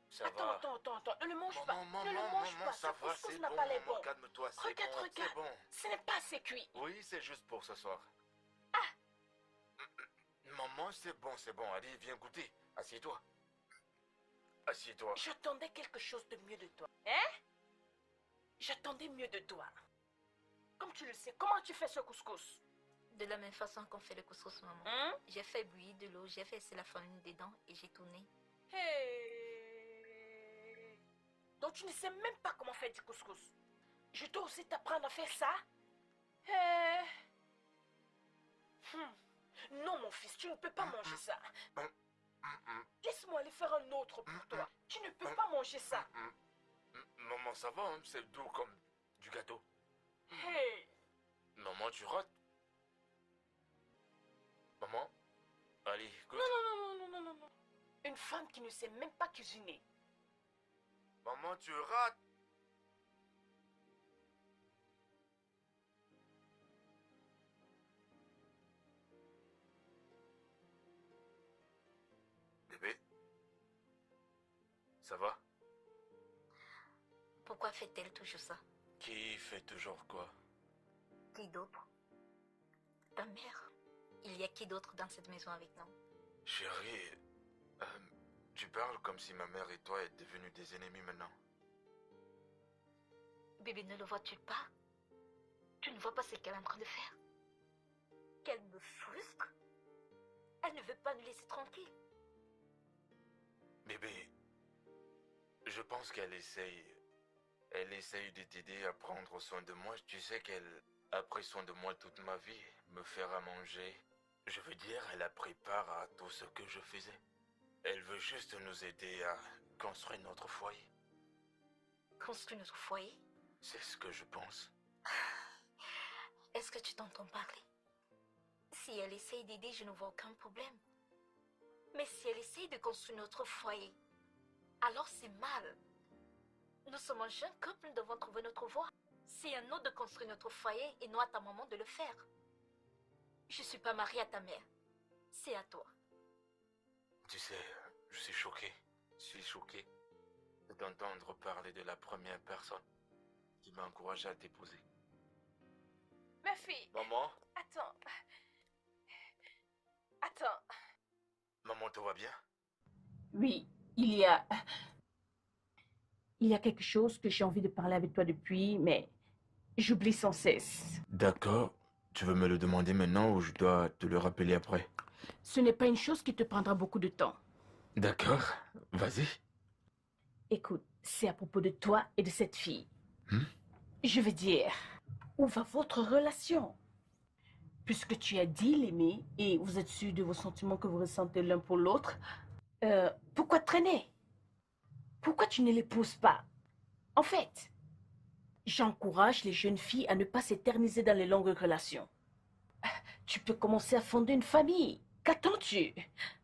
Ça Attends, va. attends, ne le mange pas. Maman, Ne le maman, mange maman, pas. ça Ce va, couscous c'est n'a bon, pas l'air maman, bon. calme-toi, c'est Regarde, bon, c'est regarde. bon. Ce n'est pas assez cuit. Oui, c'est juste pour ce soir. Maman, c'est bon, allez, viens goûter. Assieds-toi. Assieds-toi. J'attendais quelque chose de mieux de toi. Hein? J'attendais mieux de toi. Comme tu le sais, comment tu fais ce couscous? De la même façon qu'on fait le couscous, maman. Hein? J'ai fait bouillir de l'eau, j'ai fait la farine dedans et j'ai tourné. Hey. Donc tu ne sais même pas comment faire du couscous. Je dois aussi t'apprendre à faire ça? Hey. Non, mon fils, tu ne peux pas manger ça. Laisse-moi aller faire un autre pour toi. Tu ne peux pas manger ça. Maman, ça va, hein, c'est doux comme du gâteau. Hey. Maman, tu rates. Maman, allez, goûte. Non. Une femme qui ne sait même pas cuisiner. Maman, tu rates. Bébé, ça va? Pourquoi fait-elle toujours ça? Qui fait toujours quoi? Qui d'autre? Ta mère. Il y a qui d'autre dans cette maison avec nous? Chérie, tu parles comme si ma mère et toi êtes devenus des ennemis maintenant. Bébé, ne le vois-tu pas? Tu ne vois pas ce qu'elle est en train de faire? Qu'elle me frustre? Elle ne veut pas nous laisser tranquilles. Bébé, je pense qu'elle essaye. Elle essaye de t'aider à prendre soin de moi. Tu sais qu'elle a pris soin de moi toute ma vie, me faire à manger. Je veux dire, elle a pris part à tout ce que je faisais. Elle veut juste nous aider à construire notre foyer. Construire notre foyer? C'est ce que je pense. Est-ce que tu t'entends parler? Si elle essaye d'aider, je ne vois aucun problème. Mais si elle essaye de construire notre foyer, alors c'est mal. Nous sommes un jeune couple, nous devons trouver notre voie. C'est à nous de construire notre foyer et non à ta maman de le faire. Je ne suis pas mariée à ta mère. C'est à toi. Tu sais, je suis choqué. Je suis choqué de t'entendre parler de la première personne qui m'a encouragé à t'épouser. Ma fille, Maman? attends. Attends. Maman, tout va bien? Oui, il y a quelque chose que j'ai envie de parler avec toi depuis, mais j'oublie sans cesse. D'accord. Tu veux me le demander maintenant ou je dois te le rappeler après? Ce n'est pas une chose qui te prendra beaucoup de temps. D'accord. Vas-y. Écoute, c'est à propos de toi et de cette fille. Hmm? Je veux dire, où va votre relation? Puisque tu as dit l'aimer et vous êtes sûr de vos sentiments que vous ressentez l'un pour l'autre, pourquoi traîner? Pourquoi tu ne l'épouses pas? En fait, j'encourage les jeunes filles à ne pas s'éterniser dans les longues relations. Tu peux commencer à fonder une famille. Qu'attends-tu?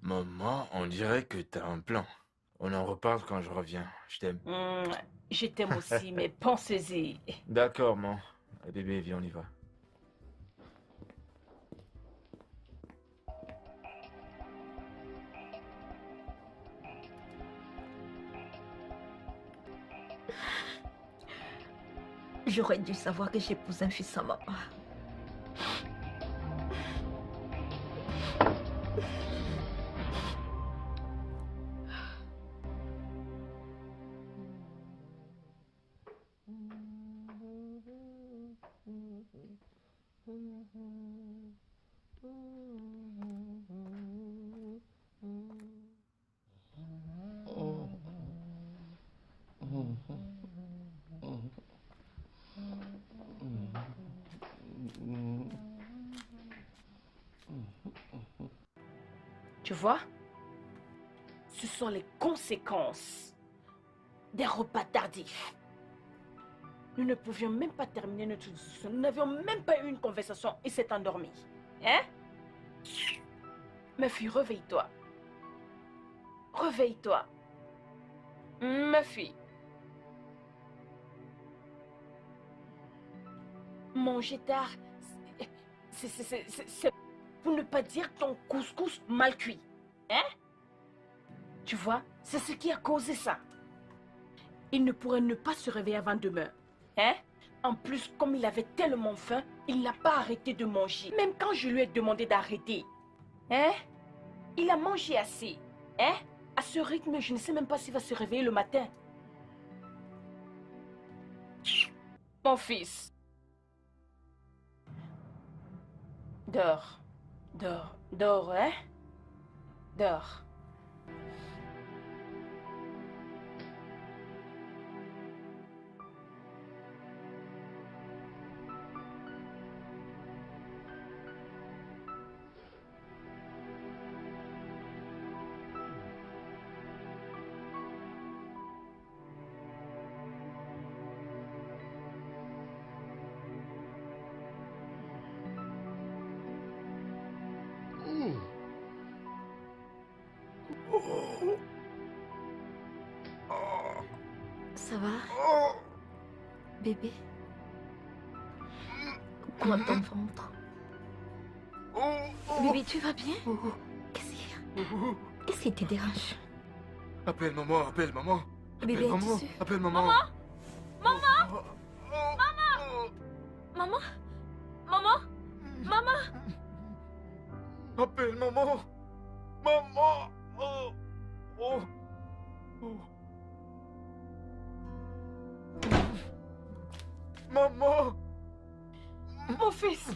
Maman, on dirait que t'as un plan. On en reparle quand je reviens. Je t'aime. Je t'aime aussi, mais pensez-y. D'accord, maman. Bébé, viens, on y va. J'aurais dû savoir que j'épouse un fils sans maman. Tu vois? Ce sont les conséquences des repas tardifs. Nous ne pouvions même pas terminer notre discussion. Nous n'avions même pas eu une conversation et s'est endormi. Hein? Ma fille, réveille-toi. Réveille-toi. Ma fille. Manger tard, C'est pour ne pas dire ton couscous mal cuit. Hein? Tu vois, c'est ce qui a causé ça. Il ne pourrait ne pas se réveiller avant demain. Hein? En plus, comme il avait tellement faim, il n'a pas arrêté de manger. Même quand je lui ai demandé d'arrêter. Hein? Il a mangé assez. Hein? À ce rythme, je ne sais même pas s'il va se réveiller le matin. Mon fils. Dors. Dors. Dors, hein? Dors. Ça va, bébé? Quoi ton ventre? Bébé, tu vas bien? Qu'est-ce qu'il y a? Qu'est-ce qui te dérange? Appelle maman, appelle maman. Bébé, Appelle maman, es-tu sûr? appelle maman. Maman, maman, maman. Appelle maman. Maman. Oh. Oh. Oh. Maman. Mon fils.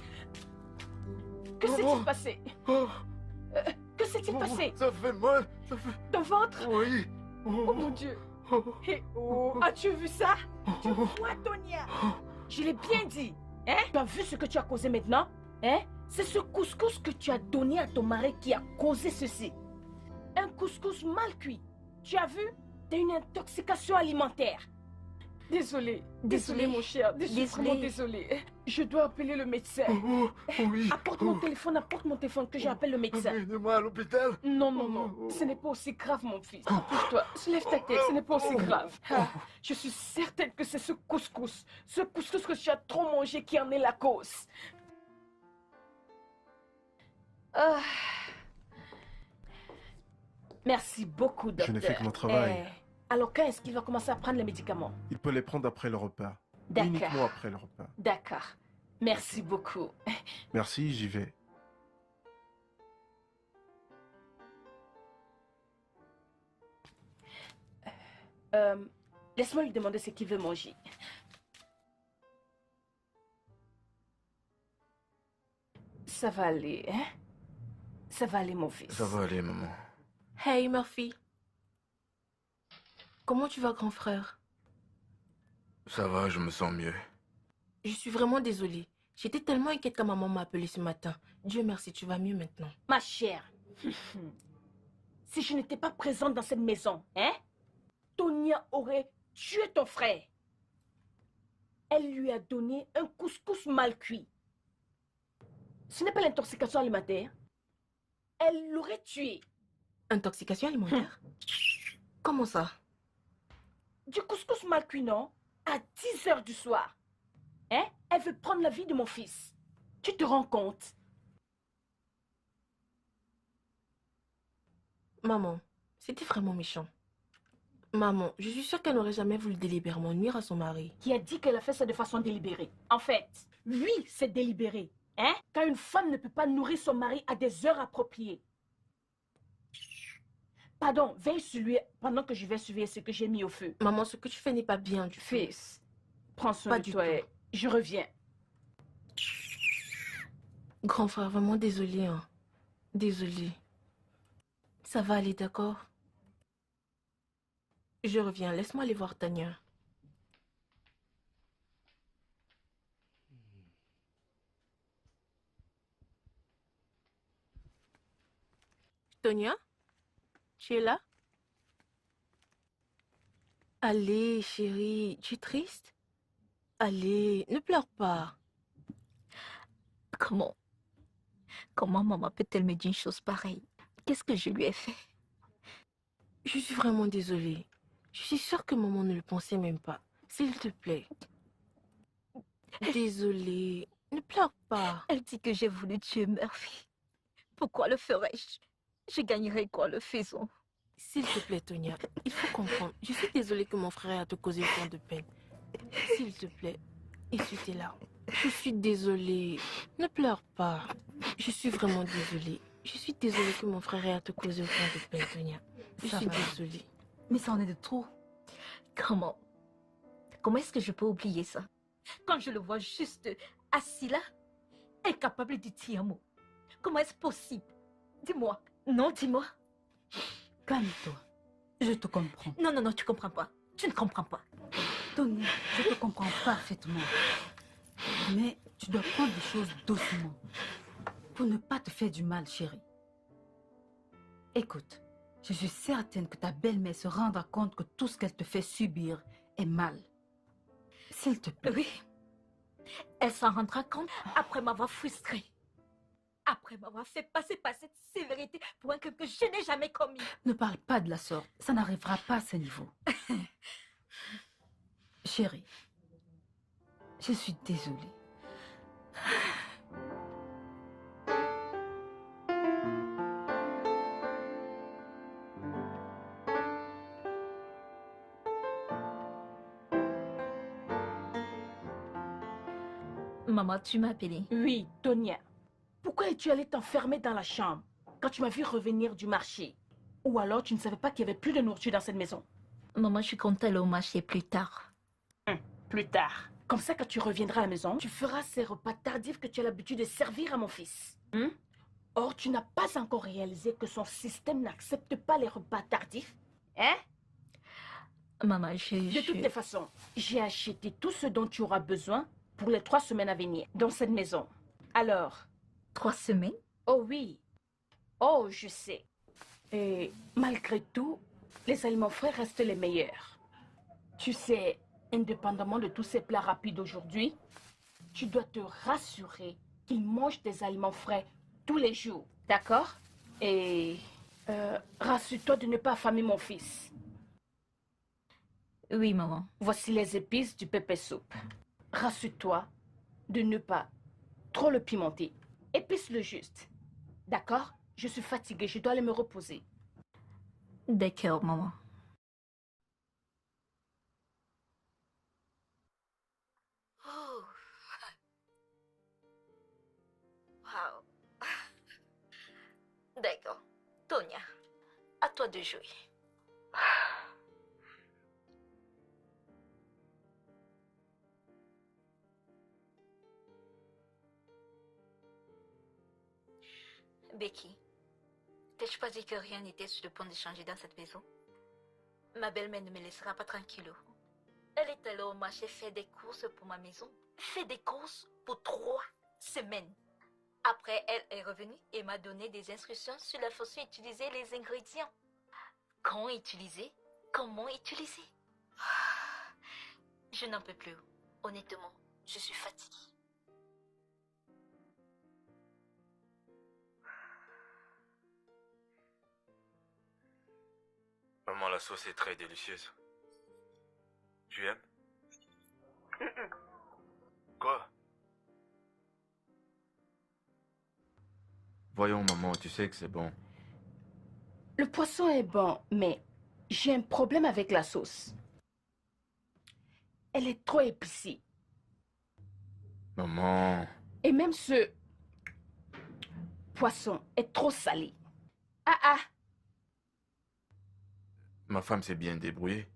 Que Maman. s'est-il passé? Oh. Que s'est-il Maman, passé? ça fait mal. Ça fait... Ton ventre? Oui. Oh mon Dieu. Oh. Et oh, as-tu vu ça? Tu vois, Tonia? Je l'ai bien dit. Hein? Tu as vu ce que tu as causé maintenant? Hein? C'est ce couscous que tu as donné à ton mari qui a causé ceci. Un couscous mal cuit. Tu as vu? T'as une intoxication alimentaire. Désolé, désolé mon cher, je suis vraiment désolée. Je dois appeler le médecin. Oh, oui. Apporte mon téléphone que j'appelle le médecin. Amenez-moi à l'hôpital. Non, non, non, ce n'est pas aussi grave, mon fils. Pousse-toi, soulève ta tête, ce n'est pas aussi grave. Ah, je suis certaine que c'est ce couscous que tu as trop mangé qui en est la cause. Ah. Merci beaucoup, docteur. Je n'ai fait que mon travail. Alors, quand est-ce qu'il va commencer à prendre les médicaments? Il peut les prendre après le repas. D'accord. Uniquement après le repas. D'accord. Merci beaucoup. Merci, j'y vais. Laisse-moi lui demander ce qu'il veut manger. Ça va aller, hein? Ça va aller, mon fils. Ça va aller, maman. Hey Murphy. Comment tu vas, grand frère? Ça va, je me sens mieux. Je suis vraiment désolée. J'étais tellement inquiète quand maman m'a appelé ce matin. Dieu merci, tu vas mieux maintenant. Ma chère, si je n'étais pas présente dans cette maison, hein? Tonia aurait tué ton frère. Elle lui a donné un couscous mal cuit. Ce n'est pas l'intoxication alimentaire. Elle l'aurait tué. Intoxication alimentaire? Comment ça? Du couscous mal cuit, non? À 10 heures du soir. Hein? Elle veut prendre la vie de mon fils. Tu te rends compte? Maman, c'était vraiment méchant. Maman, je suis sûre qu'elle n'aurait jamais voulu délibérément nuire à son mari. Qui a dit qu'elle a fait ça de façon délibérée? En fait, oui, c'est délibéré. Hein? Quand une femme ne peut pas nourrir son mari à des heures appropriées. Pardon, veille sur lui pendant que je vais surveiller ce que j'ai mis au feu. Maman, ce que tu fais n'est pas bien du tout. Fils, prends soin Pas de du toi tout. et je reviens. Grand frère, vraiment désolé, hein. Désolé. Ça va aller, d'accord? Je reviens, laisse-moi aller voir Tania. Tonia? Tu es là? Allez, chérie, tu es triste? Allez, ne pleure pas. Comment maman peut-elle me dire une chose pareille? Qu'est-ce que je lui ai fait? Je suis vraiment désolée. Je suis sûre que maman ne le pensait même pas. S'il te plaît. Désolée. Ne pleure pas. Elle dit que j'ai voulu tuer Murphy. Pourquoi le ferais-je? Je gagnerais quoi le faisant? S'il te plaît, Tonia, il faut comprendre. Je suis désolée que mon frère ait te causé autant de peine. S'il te plaît, essuie tes larmes. Je suis désolée. Ne pleure pas. Je suis vraiment désolée. Je suis désolée que mon frère ait te causé autant de peine, Tonia. Je Ça suis va. désolée. Mais ça en est de trop. Comment? Comment est-ce que je peux oublier ça? Quand je le vois juste assis là, incapable de dire un mot. Comment est-ce possible? Dis-moi. Non, dis-moi. Calme-toi. Je te comprends. Non, non, non, tu comprends pas. Tu ne comprends pas. Tony, je te comprends parfaitement. Mais tu dois prendre les choses doucement. Pour ne pas te faire du mal, chérie. Écoute, je suis certaine que ta belle-mère se rendra compte que tout ce qu'elle te fait subir est mal. S'il te plaît. Oui. Elle s'en rendra compte après m'avoir frustrée. Après m'avoir fait passer par cette sévérité pour un crime que je n'ai jamais commis. Ne parle pas de la sorte. Ça n'arrivera pas à ce niveau. Chérie, je suis désolée. Maman, tu m'as appelé. Oui, Tonia. Pourquoi es-tu allée t'enfermer dans la chambre quand tu m'as vu revenir du marché? Ou alors tu ne savais pas qu'il y avait plus de nourriture dans cette maison? Maman, je compte aller au marché plus tard. Plus tard. Comme ça, quand tu reviendras à la maison, tu feras ces repas tardifs que tu as l'habitude de servir à mon fils. Or, tu n'as pas encore réalisé que son système n'accepte pas les repas tardifs. Hein? Maman, De toutes les façons, j'ai acheté tout ce dont tu auras besoin pour les 3 semaines à venir dans cette maison. Alors, 3 semaines? oh oui. Oh, je sais. Et malgré tout, les aliments frais restent les meilleurs. Tu sais, indépendamment de tous ces plats rapides aujourd'hui, tu dois te rassurer qu'il mange des aliments frais tous les jours, d'accord? Et rassure-toi de ne pas affamer mon fils. Oui, maman. Voici les épices du pepper soup. Rassure-toi de ne pas trop le pimenter. Épice-le juste. D'accord? Je suis fatiguée, je dois aller me reposer. D'accord, maman. Oh. Wow. D'accord. Tonia, à toi de jouer. Becky, t'ai-je pas dit que rien n'était sur le point de changer dans cette maison? Ma belle-mère ne me laissera pas tranquille. Elle est allée au marché faire des courses pour ma maison. Fait des courses pour 3 semaines. Après, elle est revenue et m'a donné des instructions sur la façon d'utiliser les ingrédients. Quand utiliser? Comment utiliser? Je n'en peux plus. Honnêtement, je suis fatiguée. Maman, la sauce est très délicieuse. Tu aimes? Quoi? Voyons, maman, tu sais que c'est bon. Le poisson est bon, mais j'ai un problème avec la sauce. Elle est trop épicée. Maman. Et même ce poisson est trop salé. Ah ah! Ma femme s'est bien débrouillée.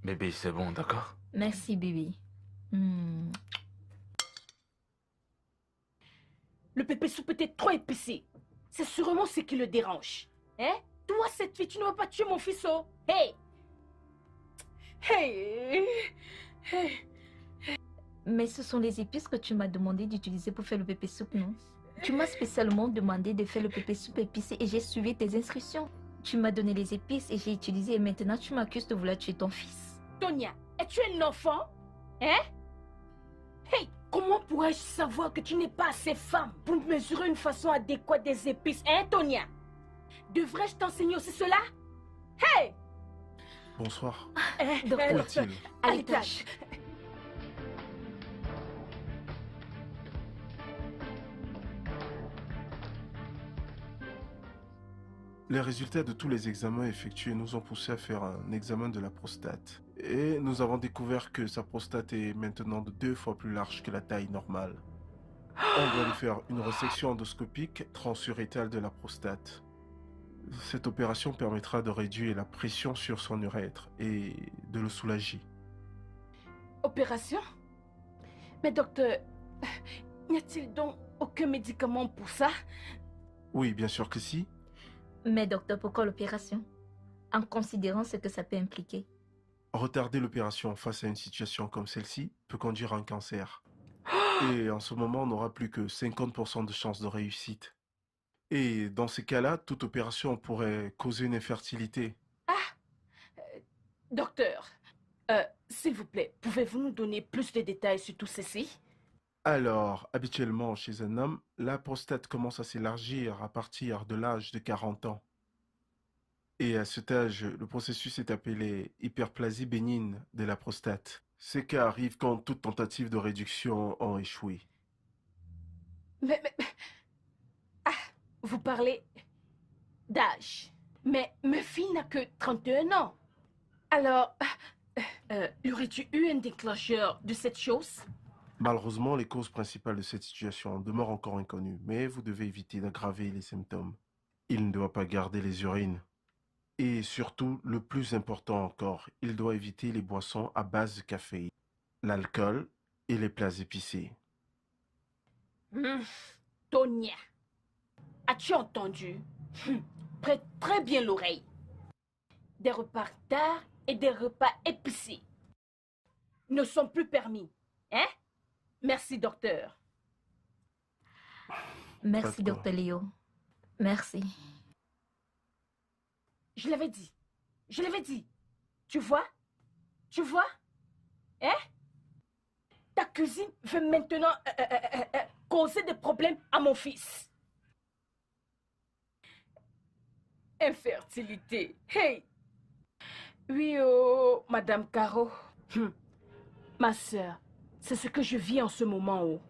Bébé, c'est bon, d'accord? Merci, bébé. Le pépé soupe était trop épicé. C'est sûrement ce qui le dérange. Hein? Toi, cette fille, tu ne vas pas tuer mon fils, oh! Hey! Hey! Hey! Mais ce sont les épices que tu m'as demandé d'utiliser pour faire le pépé soupe, non? Tu m'as spécialement demandé de faire le pépé soupe épicé et j'ai suivi tes instructions. Tu m'as donné les épices et j'ai utilisé et maintenant tu m'accuses de vouloir tuer ton fils. Tonia, es-tu un enfant? Hein? Hey! Comment pourrais-je savoir que tu n'es pas assez femme pour mesurer une façon adéquate des épices, hein, Tonia? Devrais-je t'enseigner aussi cela? Hey! Bonsoir. Docteur, Où docteur, est-il? à à l'étage. Les résultats de tous les examens effectués nous ont poussé à faire un examen de la prostate. Et nous avons découvert que sa prostate est maintenant de 2 fois plus large que la taille normale. On doit lui faire une resection endoscopique transurétale de la prostate. Cette opération permettra de réduire la pression sur son urètre et de le soulager. Opération? Mais docteur, n'y a-t-il donc aucun médicament pour ça? Oui, bien sûr que si. Mais docteur, pourquoi l'opération? En considérant ce que ça peut impliquer. Retarder l'opération face à une situation comme celle-ci peut conduire à un cancer. Et en ce moment, on n'aura plus que 50% de chances de réussite. Et dans ces cas-là, toute opération pourrait causer une infertilité. Docteur, s'il vous plaît, pouvez-vous nous donner plus de détails sur tout ceci? Alors, habituellement, chez un homme, la prostate commence à s'élargir à partir de l'âge de 40 ans. Et à cet âge, le processus est appelé hyperplasie bénigne de la prostate. Ces cas arrivent quand toute tentative de réduction ont échoué. Mais... Ah, vous parlez d'âge. Mais ma fille n'a que 31 ans. Alors, y aurait-tu eu un déclencheur de cette chose? Malheureusement, les causes principales de cette situation demeurent encore inconnues, mais vous devez éviter d'aggraver les symptômes. Il ne doit pas garder les urines. Et surtout, le plus important encore, il doit éviter les boissons à base de café, l'alcool et les plats épicés. Tonia, as-tu entendu? Prête très bien l'oreille. Des repas tard et des repas épicés ne sont plus permis. Hein? Merci, docteur. Merci, D'accord. docteur Léo. Merci. Je l'avais dit. Je l'avais dit. Tu vois? Tu vois? Hein? Ta cousine veut maintenant causer des problèmes à mon fils. Infertilité. Hey! Oui, oh, Madame Caro. Ma sœur, c'est ce que je vis en ce moment. Oh.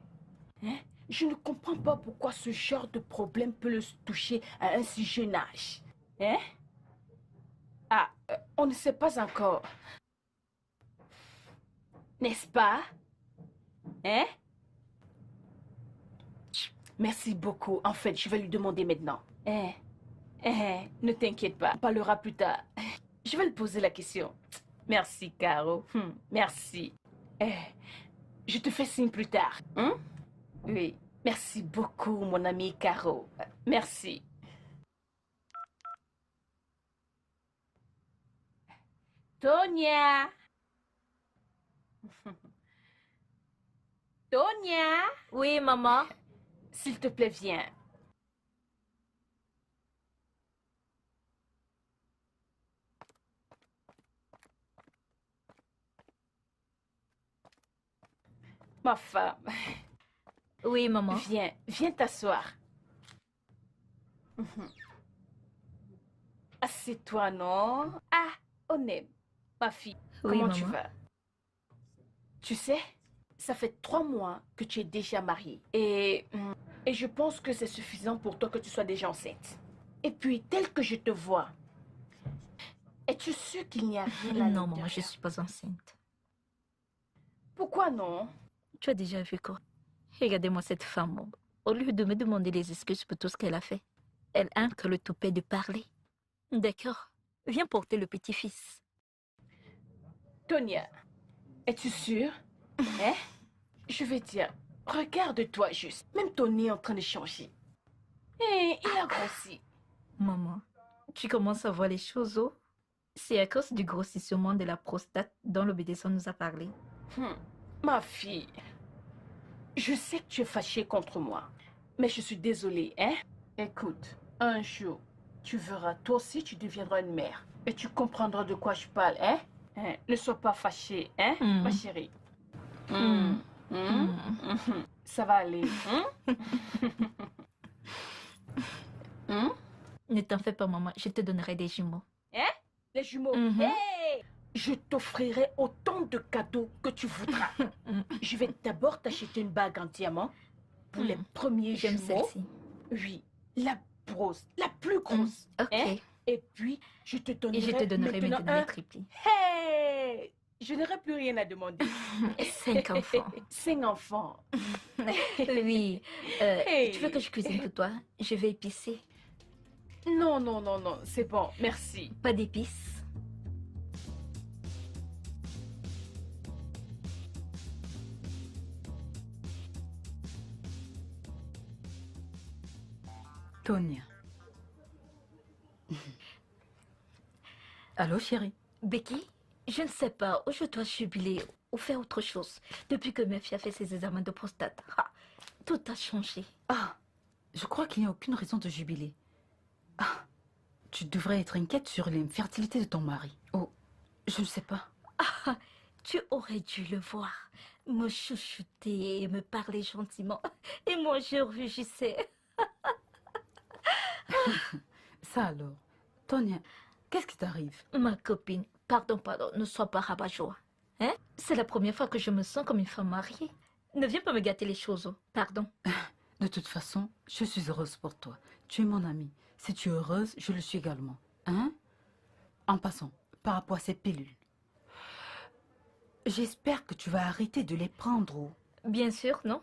Hein? Je ne comprends pas pourquoi ce genre de problème peut le toucher à un si jeune âge. Hein? Ah, on ne sait pas encore. N'est-ce pas? Hein? Merci beaucoup. En fait, je vais lui demander maintenant. Ne t'inquiète pas, on parlera plus tard. Je vais lui poser la question. Merci, Caro. Merci. Je te fais signe plus tard. Hein? Oui. Merci beaucoup, mon ami Caro. Merci. Tonia! Tonia! Oui, maman. S'il te plaît, viens. Ma femme, Oui, maman. viens t'asseoir. Assieds-toi, non? Ah, on aime. Ma fille, Oui, comment tu maman. vas? Tu sais, ça fait 3 mois que tu es déjà mariée. Et je pense que c'est suffisant pour toi que tu sois déjà enceinte. Et puis, tel que je te vois, es-tu sûre qu'il n'y a rien là? Non, maman, je ne suis pas enceinte. Pourquoi non? Tu as déjà vu quoi? Regardez-moi cette femme. Maman. Au lieu de me demander des excuses pour tout ce qu'elle a fait, elle a que le toupet de parler. D'accord. Viens porter le petit-fils. Tonia, es-tu sûre? Hein? Je vais dire, regarde-toi juste. Même ton nez est en train de changer. Et il a grossi. Maman, tu commences à voir les choses, oh? C'est à cause du grossissement de la prostate dont l'obédience nous a parlé. Ma fille, je sais que tu es fâchée contre moi, mais je suis désolée, hein? Écoute, un jour, tu verras, toi aussi tu deviendras une mère. Et tu comprendras de quoi je parle, hein? Ne sois pas fâchée, hein, ma chérie? Ça va aller, Ne t'en fais pas, maman. Je te donnerai des jumeaux. Hein? Les jumeaux. Mhm. Hey! je t'offrirai autant de cadeaux que tu voudras. Je vais d'abord t'acheter une bague en diamant pour les premiers J'aime jumeaux. celle-ci. Oui, la grosse, la plus grosse. Ok. Hein? Et puis, je te donnerai, Et je te donnerai maintenant un... les triplis. Hey! Je n'aurai plus rien à demander. 5 enfants. 5 enfants. Oui. Hey. Tu veux que je cuisine pour toi? Je vais épicer. Non, non, non, non, c'est bon, merci. Pas d'épices. Tonia. Allô, chérie? Becky, je ne sais pas où je dois jubiler ou faire autre chose. Depuis que Murphy a fait ses examens de prostate, tout a changé. Ah, je crois qu'il n'y a aucune raison de jubiler. Ah, tu devrais être inquiète sur l'infertilité de ton mari. Oh, je ne sais pas. Tu aurais dû le voir, me chouchouter et me parler gentiment. Et moi, je rugissais. Ça alors, Tonia, qu'est-ce qui t'arrive? Ma copine, pardon, ne sois pas rabat-joie. Hein? C'est la première fois que je me sens comme une femme mariée. Ne viens pas me gâter les choses, oh. Pardon. De toute façon, je suis heureuse pour toi. Tu es mon amie. Si tu es heureuse, je le suis également. Hein? En passant, par rapport à ces pilules, j'espère que tu vas arrêter de les prendre. Oh. Bien sûr, non?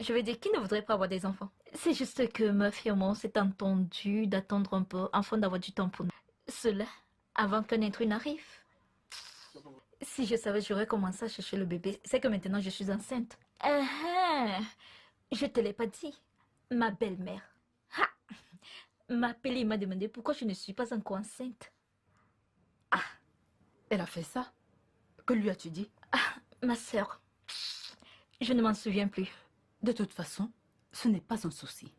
Je veux dire, qui ne voudrait pas avoir des enfants? C'est juste que Murphy et moi, on s'est entendu d'attendre un peu afin d'avoir du temps pour nous. Cela, avant qu'un intrus n'arrive. Si je savais, j'aurais commencé à chercher le bébé. C'est que maintenant, je suis enceinte. Je te l'ai pas dit. Ma belle-mère m'a appelé et m'a demandé pourquoi je ne suis pas encore enceinte. Elle a fait ça? Que lui as-tu dit? Ma sœur, je ne m'en souviens plus. De toute façon, ce n'est pas un souci.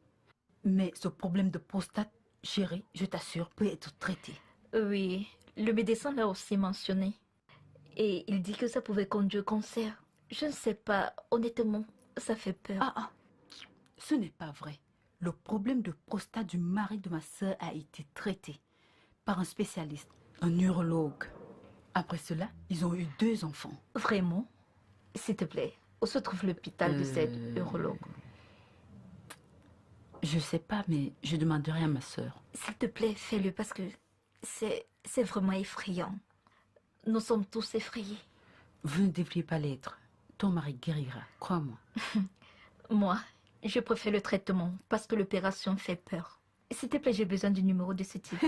Mais ce problème de prostate, chérie, je t'assure, peut être traité. Oui, le médecin l'a aussi mentionné. Et il dit que ça pouvait conduire au cancer. Je ne sais pas, honnêtement, ça fait peur. Ce n'est pas vrai. Le problème de prostate du mari de ma sœur a été traité par un spécialiste, un urologue. Après cela, ils ont eu 2 enfants. Vraiment? S'il te plaît, où se trouve l'hôpital de cette urologue? Je sais pas, mais je demanderai à ma sœur. S'il te plaît, fais-le parce que c'est vraiment effrayant. Nous sommes tous effrayés. Vous ne devriez pas l'être. Ton mari guérira, crois-moi. Moi, je préfère le traitement parce que l'opération fait peur. S'il te plaît, j'ai besoin du numéro de ce type.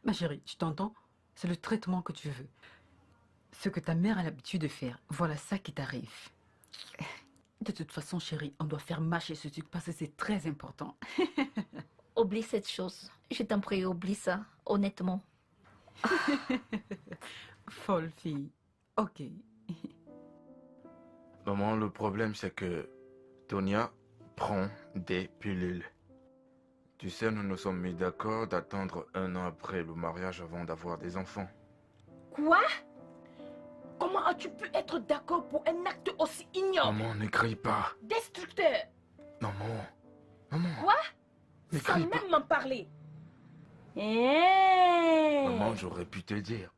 Ma chérie, tu t'entends? C'est le traitement que tu veux. Ce que ta mère a l'habitude de faire, voilà ça qui t'arrive. De toute façon, chérie, on doit faire marcher ce truc parce que c'est très important. Oublie cette chose. Je t'en prie, oublie ça, honnêtement. Folle fille. Ok. Maman, le problème c'est que Tonia prend des pilules. Tu sais, nous nous sommes mis d'accord d'attendre 1 an après le mariage avant d'avoir des enfants. Quoi? Comment as-tu pu être d'accord pour un acte aussi ignoble? Maman, ne crie pas. Destructeur? Maman. Maman. Quoi? Ne Sans crie pas. même m'en parler. Maman, j'aurais pu te dire.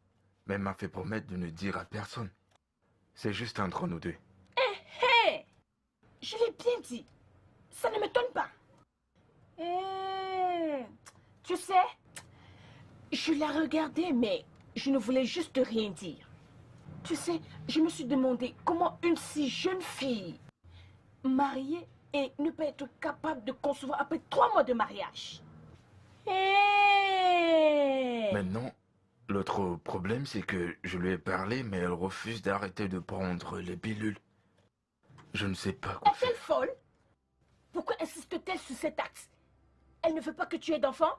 Mais elle m'a fait promettre de ne dire à personne. C'est juste entre nous 2. Hé! Je l'ai bien dit. Ça ne m'étonne pas. Tu sais, je l'ai regardé, mais je ne voulais juste rien dire. Tu sais, je me suis demandé comment une si jeune fille, mariée et ne peut être capable de concevoir après 3 mois de mariage. Maintenant, l'autre problème, c'est que je lui ai parlé, mais elle refuse d'arrêter de prendre les pilules. Je ne sais pas quoi faire. Est-elle folle? Pourquoi insiste-t-elle sur cet acte? Elle ne veut pas que tu aies d'enfant?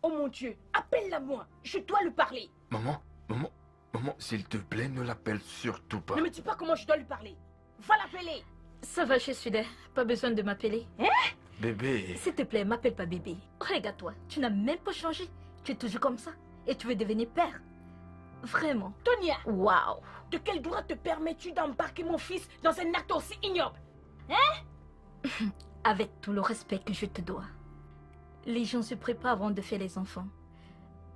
Oh mon Dieu, appelle-la moi, je dois lui parler. Maman, s'il te plaît, ne l'appelle surtout pas. Ne me dis pas comment je dois lui parler. Va l'appeler. Ça va, je suis là. Pas besoin de m'appeler. Bébé. S'il te plaît, m'appelle pas bébé. Regarde-toi, tu n'as même pas changé. Tu es toujours comme ça. Et tu veux devenir père. Vraiment. Tonia, Waouh. de quel droit te permets-tu d'embarquer mon fils dans un acte aussi ignoble? Avec tout le respect que je te dois. Les gens se préparent avant de faire les enfants.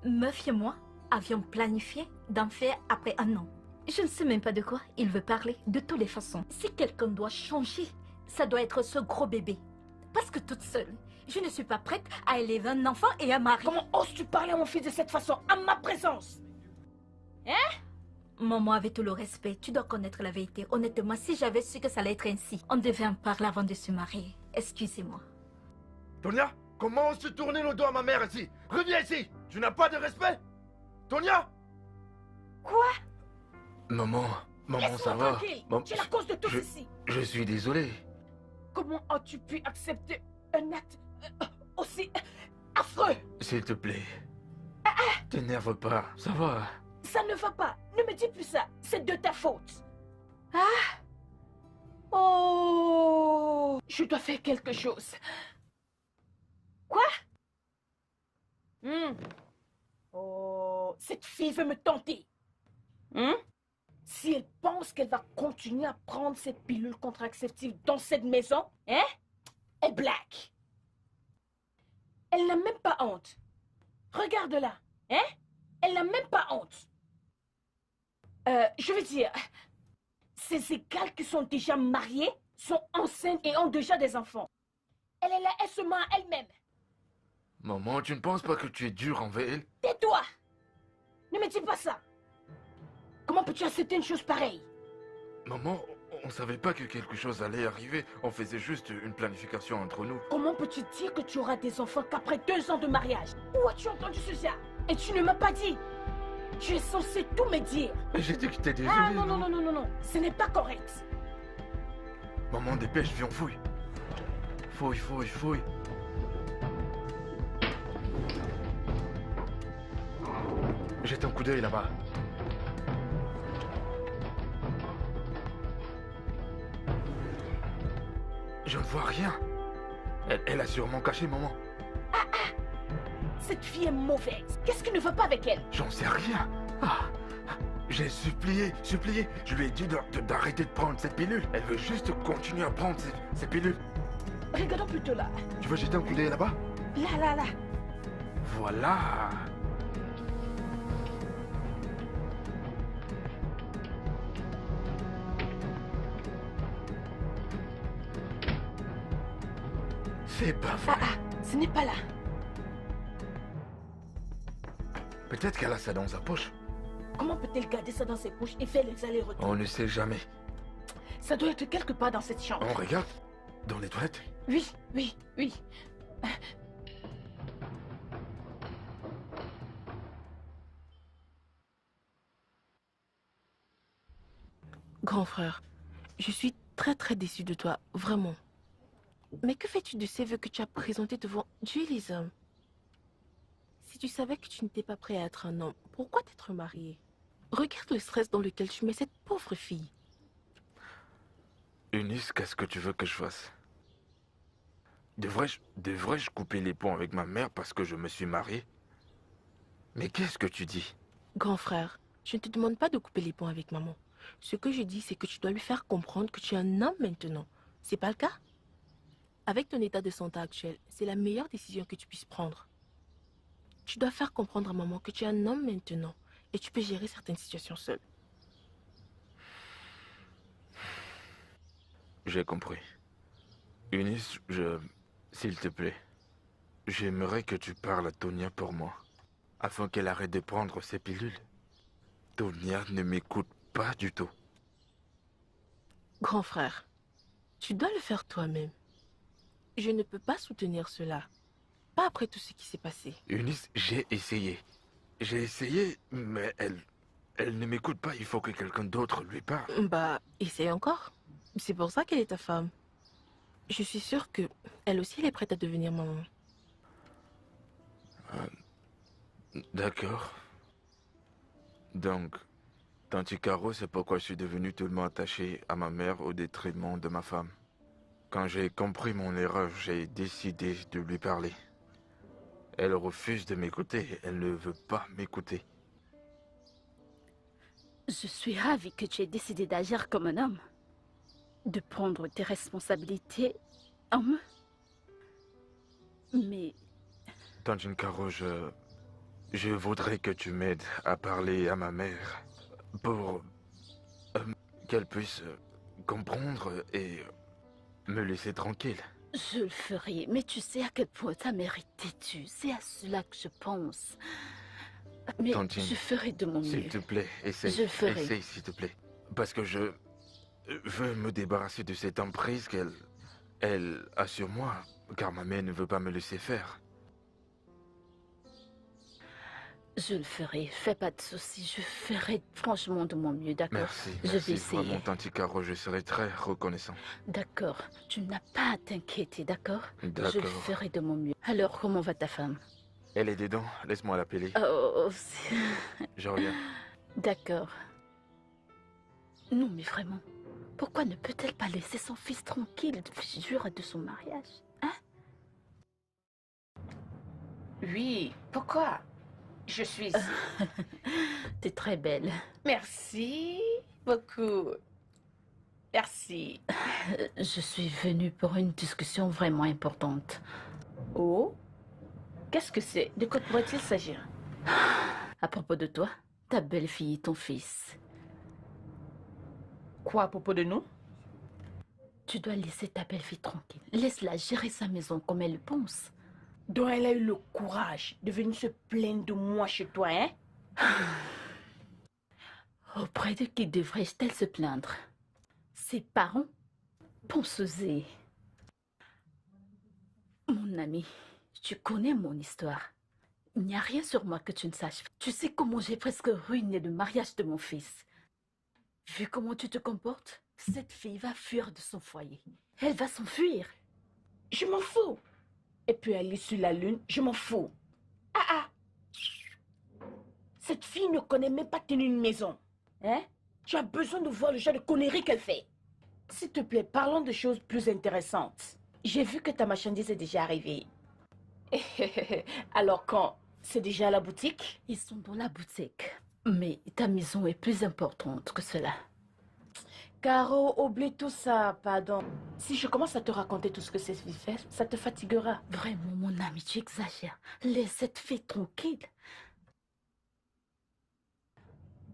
Meuf et moi avions planifié d'en faire après un an. Je ne sais même pas de quoi il veut parler, de toutes les façons. Si quelqu'un doit changer, ça doit être ce gros bébé. Parce que toute seule, je ne suis pas prête à élever un enfant et à marier. Comment oses-tu parler à mon fils de cette façon, à ma présence? Maman, avec tout le respect, tu dois connaître la vérité. Honnêtement, si j'avais su que ça allait être ainsi, on devait en parler avant de se marier. Excusez-moi. Tonia, comment oses-tu tourner le dos à ma mère ici? Reviens ici! Tu n'as pas de respect? Tonia? Quoi? Maman, ça Laisse-moi va? tranquille. Maman, Tu es la cause de tout ceci. je suis désolé. Comment as-tu pu accepter un acte aussi affreux? S'il te plaît. T'énerve pas, ça va. Ça ne va pas. Ne me dis plus ça. C'est de ta faute. Ah! Oh! Je dois faire quelque chose. Quoi? Oh, cette fille veut me tenter. Si elle pense qu'elle va continuer à prendre cette pilule contraceptive dans cette maison, elle blague. Elle n'a même pas honte. Regarde-la, Elle n'a même pas honte. Je veux dire, ses égales qui sont déjà mariées, sont enceintes et ont déjà des enfants. Elle est là, elle se ment à elle-même. Maman, tu ne penses pas que tu es dur envers elle? Tais-toi! Ne me dis pas ça. Comment peux-tu accepter une chose pareille? Maman, on savait pas que quelque chose allait arriver. On faisait juste une planification entre nous. Comment peux-tu dire que tu auras des enfants qu'après 2 ans de mariage? Où as-tu entendu cela? Et tu ne m'as pas dit. Tu es censé tout me dire. J'ai dit que t'es désolé. Ah non, non, non, non, non, non. Ce n'est pas correct. Maman, dépêche, viens, fouille. Fouille, fouille, fouille. Jette un coup d'œil là-bas. Je ne vois rien. Elle a sûrement caché maman. Cette fille est mauvaise. Qu'est-ce qui ne va pas avec elle? J'en sais rien. J'ai supplié. Je lui ai dit d'arrêter de prendre cette pilule. Elle veut juste continuer à prendre ces pilules. Regardons plutôt là. Tu veux jeter un coup d'œil là-bas? Là. Voilà. C'est pas vrai. Ce n'est pas là. Peut-être qu'elle a ça dans sa poche. Comment peut-elle garder ça dans ses poches et faire les allers-retours? On ne sait jamais. Ça doit être quelque part dans cette chambre. On regarde dans les toilettes. Oui. Grand frère, je suis très déçue de toi, vraiment. Mais que fais-tu de ces vœux que tu as présentés devant Dieu et les hommes? Si tu savais que tu n'étais pas prêt à être un homme, pourquoi t'être marié? Regarde le stress dans lequel tu mets cette pauvre fille. Eunice, qu'est-ce que tu veux que je fasse? Devrais-je couper les ponts avec ma mère parce que je me suis marié? Mais qu'est-ce que tu dis? Grand frère, je ne te demande pas de couper les ponts avec maman. Ce que je dis, c'est que tu dois lui faire comprendre que tu es un homme maintenant. C'est pas le cas? Avec ton état de santé actuel, c'est la meilleure décision que tu puisses prendre. Tu dois faire comprendre à maman que tu es un homme maintenant et tu peux gérer certaines situations seul. J'ai compris. Eunice, s'il te plaît, j'aimerais que tu parles à Tonia pour moi, afin qu'elle arrête de prendre ses pilules. Tonia ne m'écoute pas du tout. Grand frère, tu dois le faire toi-même. Je ne peux pas soutenir cela. Pas après tout ce qui s'est passé. Eunice, j'ai essayé. J'ai essayé, mais elle ne m'écoute pas. Il faut que quelqu'un d'autre lui parle. Bah, essaye encore. C'est pour ça qu'elle est ta femme. Je suis sûre que elle aussi, elle est prête à devenir maman. D'accord. Donc, Tanti Caro, c'est pourquoi je suis devenu tellement attaché à ma mère au détriment de ma femme. Quand j'ai compris mon erreur, j'ai décidé de lui parler. Elle refuse de m'écouter. Elle ne veut pas m'écouter. Je suis ravie que tu aies décidé d'agir comme un homme. De prendre tes responsabilités en main. Mais Tanti Caro, Je voudrais que tu m'aides à parler à ma mère pour qu'elle puisse comprendre et me laisser tranquille. Je le ferai, mais tu sais à quel point ta mère est têtue. C'est à cela que je pense. Mais Tantine, je ferai de mon mieux. s'il te plaît, essaye. Je le ferai. Essaye, s'il te plaît. Parce que je veux me débarrasser de cette emprise qu'elle a sur moi, car ma mère ne veut pas me laisser faire. Je le ferai. Fais pas de soucis. Je ferai franchement de mon mieux, d'accord? Merci, Je vais merci essayer. vraiment, Tanti Caro, je serai très reconnaissant. D'accord. Tu n'as pas à t'inquiéter, d'accord? Je le D'accord. ferai de mon mieux. Alors, comment va ta femme? Elle est dedans, laisse-moi l'appeler. Oh, Je reviens. d'accord. Non, mais vraiment, pourquoi ne peut-elle pas laisser son fils tranquille le jour de son mariage? Hein? Oui, pourquoi? Je suis ici. T'es très belle. Merci beaucoup. Merci. Je suis venue pour une discussion vraiment importante. Oh? Qu'est-ce que c'est? De quoi pourrait-il s'agir? À propos de toi, ta belle-fille et ton fils. Quoi à propos de nous? Tu dois laisser ta belle-fille tranquille. Laisse-la gérer sa maison comme elle le pense. Donc elle a eu le courage de venir se plaindre de moi chez toi, hein? Auprès de qui devrais-je-t-elle se plaindre? Ses parents? Penseuse. Mon ami, tu connais mon histoire. Il n'y a rien sur moi que tu ne saches. Tu sais comment j'ai presque ruiné le mariage de mon fils. Vu comment tu te comportes, cette fille va fuir de son foyer. Elle va s'enfuir. Je m'en fous. Et puis aller sur la lune, je m'en fous. Ah! Cette fille ne connaît même pas tenir une maison. Hein? Tu as besoin de voir le genre de conneries qu'elle fait. S'il te plaît, parlons de choses plus intéressantes. J'ai vu que ta marchandise est déjà arrivée. Alors quand? C'est déjà à la boutique? Ils sont dans la boutique. Mais ta maison est plus importante que cela. Caro, oublie tout ça, pardon. Si je commence à te raconter tout ce que cette fille fait, ça te fatiguera. Vraiment, mon ami, tu exagères. Laisse cette fille tranquille.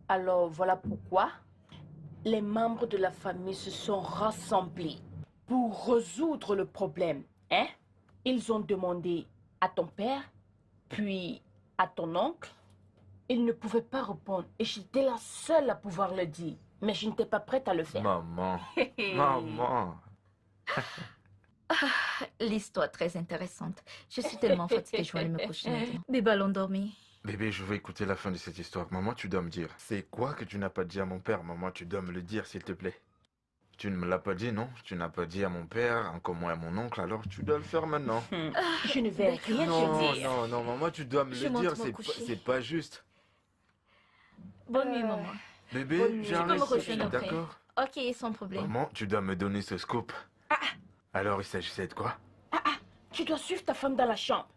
Alors voilà pourquoi les membres de la famille se sont rassemblés pour résoudre le problème. Hein? Ils ont demandé à ton père, puis à ton oncle. Ils ne pouvaient pas répondre et j'étais la seule à pouvoir le dire. Mais je n'étais pas prête à le faire. Maman, maman. L'histoire très intéressante. Je suis tellement fatiguée, je vais aller me coucher maintenant. Des ballons dormis. Bébé, je veux écouter la fin de cette histoire. Maman, tu dois me dire. C'est quoi que tu n'as pas dit à mon père? Maman, tu dois me le dire, s'il te plaît. Tu ne me l'as pas dit, non? Tu n'as pas dit à mon père, encore moins à mon oncle, alors tu dois le faire maintenant. Je ne vais rien Non, te dire. non, non, maman, tu dois me Je le monte dire, me c'est coucher. c'est pas juste. Bonne nuit, maman. Bonne Bébé, nuit. j'arrête, Tu peux me rejoindre après. d'accord? Ok, sans problème. Maman, tu dois me donner ce scoop. Alors, il s'agissait de quoi? Tu dois suivre ta femme dans la chambre.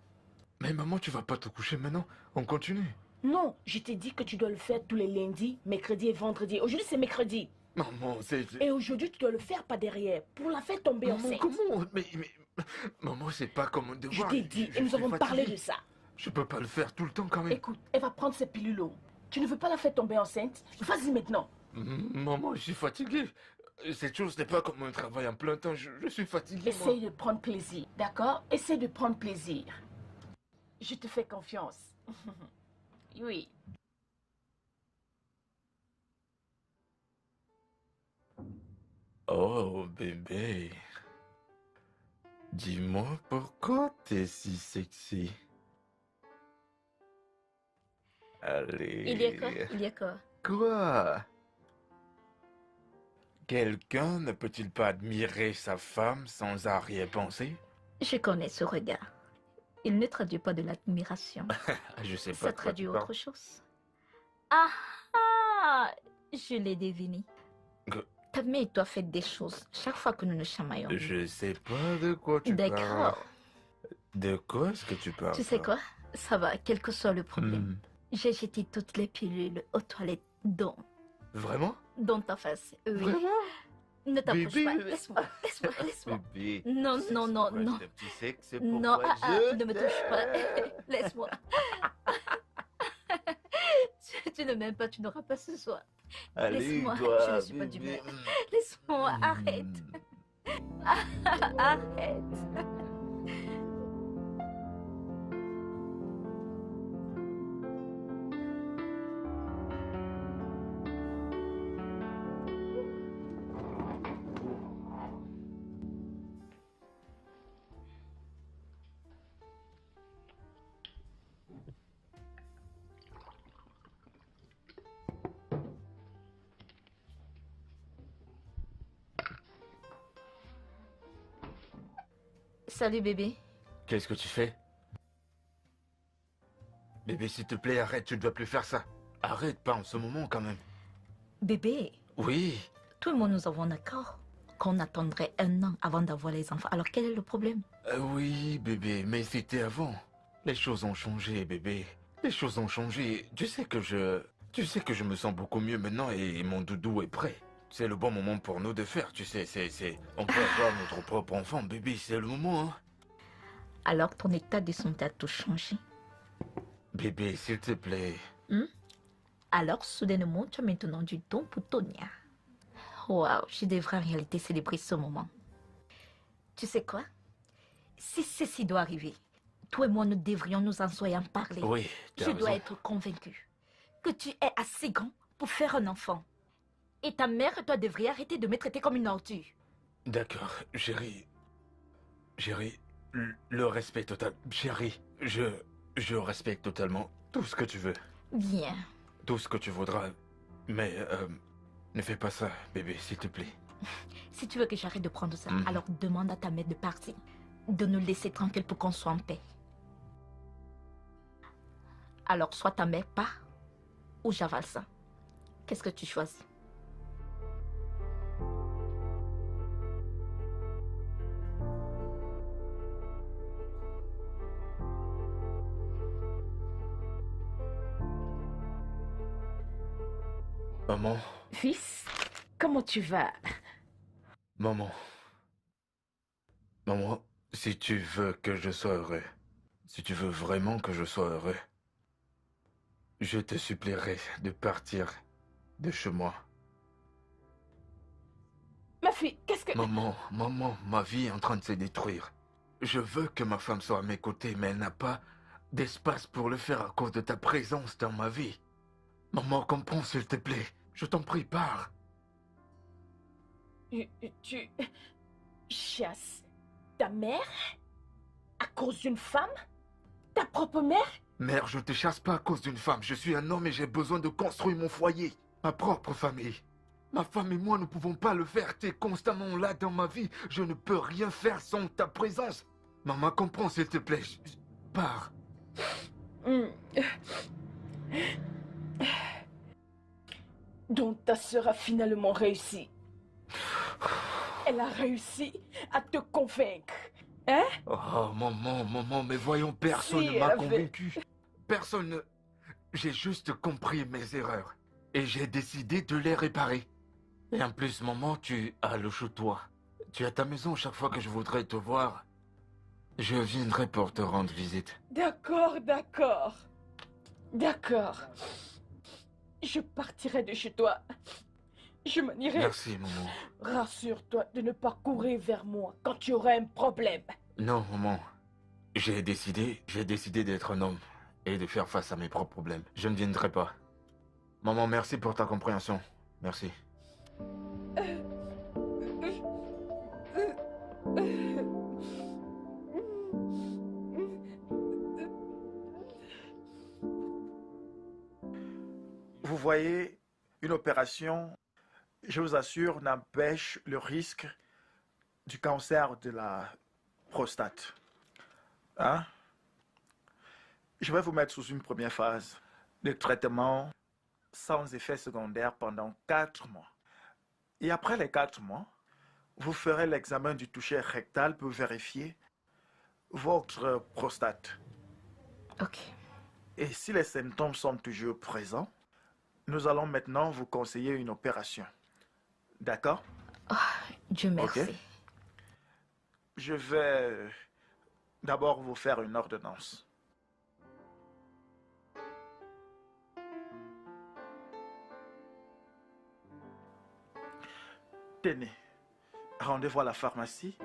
Mais maman, tu vas pas te coucher maintenant? On continue. Non, je t'ai dit que tu dois le faire tous les lundis, mercredis et vendredis. Aujourd'hui, c'est mercredi. Maman, c'est... Et aujourd'hui, tu dois le faire par derrière pour la faire tomber Maman, enceinte. comment? Mais... Maman, c'est pas comme un Je devoir. t'ai dit, je et nous suis avons fatigué. parlé de ça. Je peux pas le faire tout le temps quand même. Écoute, elle va prendre ses pilules. Tu ne veux pas la faire tomber enceinte? Vas-y maintenant. Maman, je suis fatigué. Cette chose n'est pas comme un travail en plein temps. Je suis fatigué, moi. Essaye de prendre plaisir, d'accord? Essaye de prendre plaisir. Je te fais confiance. Oui. Oh, bébé. Dis-moi pourquoi t'es si sexy. Allez. Il y a quoi? Il y a quoi? Quoi? Quelqu'un ne peut-il pas admirer sa femme sans arrière-pensée? Je connais ce regard. Il ne traduit pas de l'admiration. Je sais pas Ça de quoi traduit tu autre parles. chose. Ah ah! Je l'ai deviné. Que- Ta mère doit faire des choses chaque fois que nous nous chamaillons. Je sais pas de quoi tu parles. D'accord. De quoi est-ce que tu parles? Tu sais quoi? Ça va, quel que soit le problème. Hmm. J'ai jeté toutes les pilules aux toilettes Vraiment? dans ta face. Oui. Vraiment? Ne t'approche Bébé, pas. bébé. Laisse-moi, laisse-moi, laisse-moi. Bébé. Non, c'est non, non, pourquoi non. je t'aime, tu sais que c'est Non, pourquoi je ne me touche pas. t'aime. Laisse-moi. Tu ne m'aimes pas, tu n'auras pas ce soir. Allez, Laisse-moi, je quoi, ne suis pas bébé. d'humeur. Laisse-moi, arrête. Arrête. Salut bébé. Qu'est-ce que tu fais? Bébé, s'il te plaît, arrête, tu ne dois plus faire ça. Arrête, pas en ce moment quand même. Bébé, Oui, tout le monde nous avons d'accord qu'on attendrait 1 an avant d'avoir les enfants. Alors quel est le problème? oui, bébé, mais c'était avant. Les choses ont changé, bébé. Les choses ont changé. Tu sais que je me sens beaucoup mieux maintenant et mon doudou est prêt. C'est le bon moment pour nous de faire, tu sais, On peut avoir notre propre enfant, bébé, c'est le moment, hein. Alors ton état de santé a tout changé. Bébé, s'il te plaît. Alors soudainement, tu as maintenant du don pour Tonia. Waouh, je devrais en réalité célébrer ce moment. Tu sais quoi? Si ceci doit arriver, toi et moi, nous devrions nous en soyons parler. Oui, tu Je as dois raison. être convaincue que tu es assez grand pour faire un enfant. Et ta mère, toi, devrait arrêter de me traiter comme une ordure. D'accord, chérie. Chérie, le respect total. Chérie, je respecte totalement tout ce que tu veux. Bien. Tout ce que tu voudras. Mais, ne fais pas ça, bébé, s'il te plaît. Si tu veux que j'arrête de prendre ça, Mhm. alors demande à ta mère de partir. De nous laisser tranquilles pour qu'on soit en paix. Alors, soit ta mère part, ou j'avale ça. Qu'est-ce que tu choisis? Maman, Fils, comment tu vas? maman. Maman, si tu veux que je sois heureux, si tu veux vraiment que je sois heureux, je te supplierai de partir de chez moi. Ma fille, qu'est-ce que... Maman, ma vie est en train de se détruire. Je veux que ma femme soit à mes côtés, mais elle n'a pas d'espace pour le faire à cause de ta présence dans ma vie. Maman, comprends s'il te plaît. Je t'en prie, pars. Tu chasses ta mère à cause d'une femme? Ta propre mère? Mère, je ne te chasse pas à cause d'une femme. Je suis un homme et j'ai besoin de construire mon foyer, ma propre famille. Ma femme et moi ne pouvons pas le faire. Tu es constamment là dans ma vie. Je ne peux rien faire sans ta présence. Maman, comprends s'il te plaît. Pars. Hmm. Donc ta sœur a finalement réussi. Elle a réussi à te convaincre. Hein? Oh, maman, mais voyons, personne Si, ne elle m'a avait- convaincu. Personne ne... J'ai juste compris mes erreurs. Et j'ai décidé de les réparer. Et en plus, maman, tu as le choix. Tu as ta maison chaque fois que je voudrais te voir. Je viendrai pour te rendre visite. D'accord, d'accord. D'accord. Je partirai de chez toi. Je m'en irai. Merci, maman. Rassure-toi de ne pas courir vers moi quand tu auras un problème. Non, maman. J'ai décidé d'être un homme et de faire face à mes propres problèmes. Je ne viendrai pas. Maman, merci pour ta compréhension. Merci. Vous voyez, une opération, je vous assure, n'empêche le risque du cancer de la prostate. Hein? Je vais vous mettre sous une première phase de traitement sans effet secondaire pendant 4 mois. Et après les 4 mois, vous ferez l'examen du toucher rectal pour vérifier votre prostate. Ok. Et si les symptômes sont toujours présents, nous allons maintenant vous conseiller une opération. D'accord? Dieu merci. Ok. Je vais d'abord vous faire une ordonnance. Tenez, rendez-vous à la pharmacie.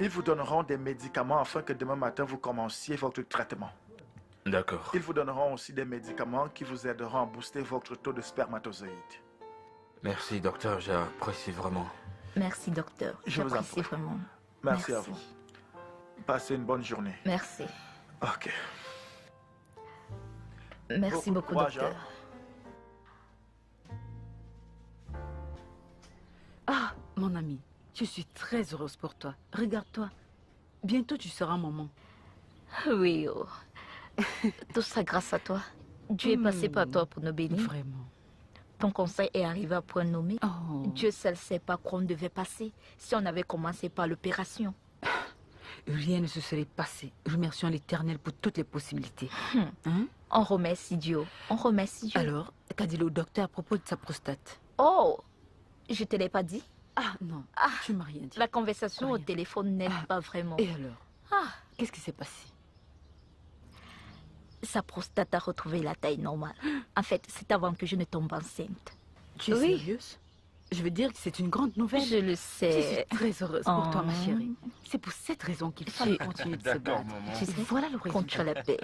Ils vous donneront des médicaments afin que demain matin vous commenciez votre traitement. D'accord. Ils vous donneront aussi des médicaments qui vous aideront à booster votre taux de spermatozoïdes. Merci, docteur, j'apprécie vraiment. Merci, docteur. Je vous en J'apprécie prie. vraiment. Merci à vous. Passez une bonne journée. Merci. Ok. Merci Bon beaucoup, courage, docteur. Ah, mon ami, je suis très heureuse pour toi. Regarde-toi. Bientôt, tu seras maman. Oui, oh. Tout ça grâce à toi. Dieu est passé par toi pour nous bénir. Vraiment. Ton conseil est arrivé à point nommé. Oh. Dieu seul sait par quoi on devait passer si on avait commencé par l'opération. Rien ne se serait passé. Remercions l'Éternel pour toutes les possibilités. Hein? On remercie Dieu. On remercie Dieu. Alors, qu'a dit le docteur à propos de sa prostate? Oh, je te l'ai pas dit. Ah non, tu m'as rien dit. La conversation au Rien. téléphone n'aide pas vraiment. Et alors? Ah, Qu'est-ce qui s'est passé? sa prostate a retrouvé la taille normale. En fait, c'est avant que je ne tombe enceinte. Tu es Oui. sérieuse? Je veux dire que c'est une grande nouvelle. Je le Je sais. suis très heureuse pour toi, ma Oh. chérie. C'est pour cette raison qu'il fallait continuer de se D'accord, battre. maman. Tu sais, Voilà le résultat. contre la paix.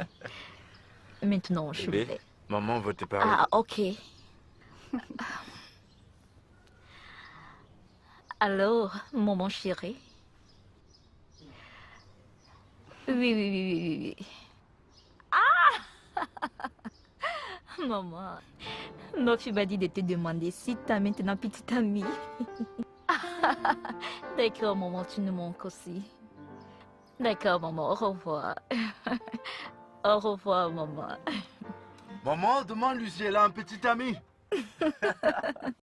Maintenant, je Bébé, vais. maman veut te parler. Ah, ok. Alors, maman chérie. Oui, oui, oui, oui, oui, oui. Ah maman, Nofi m'a dit de te demander si tu as maintenant petite amie. D'accord, maman, tu nous manques aussi. D'accord, maman, au revoir. Au revoir, maman. Maman, demande-lui si elle a un petit ami.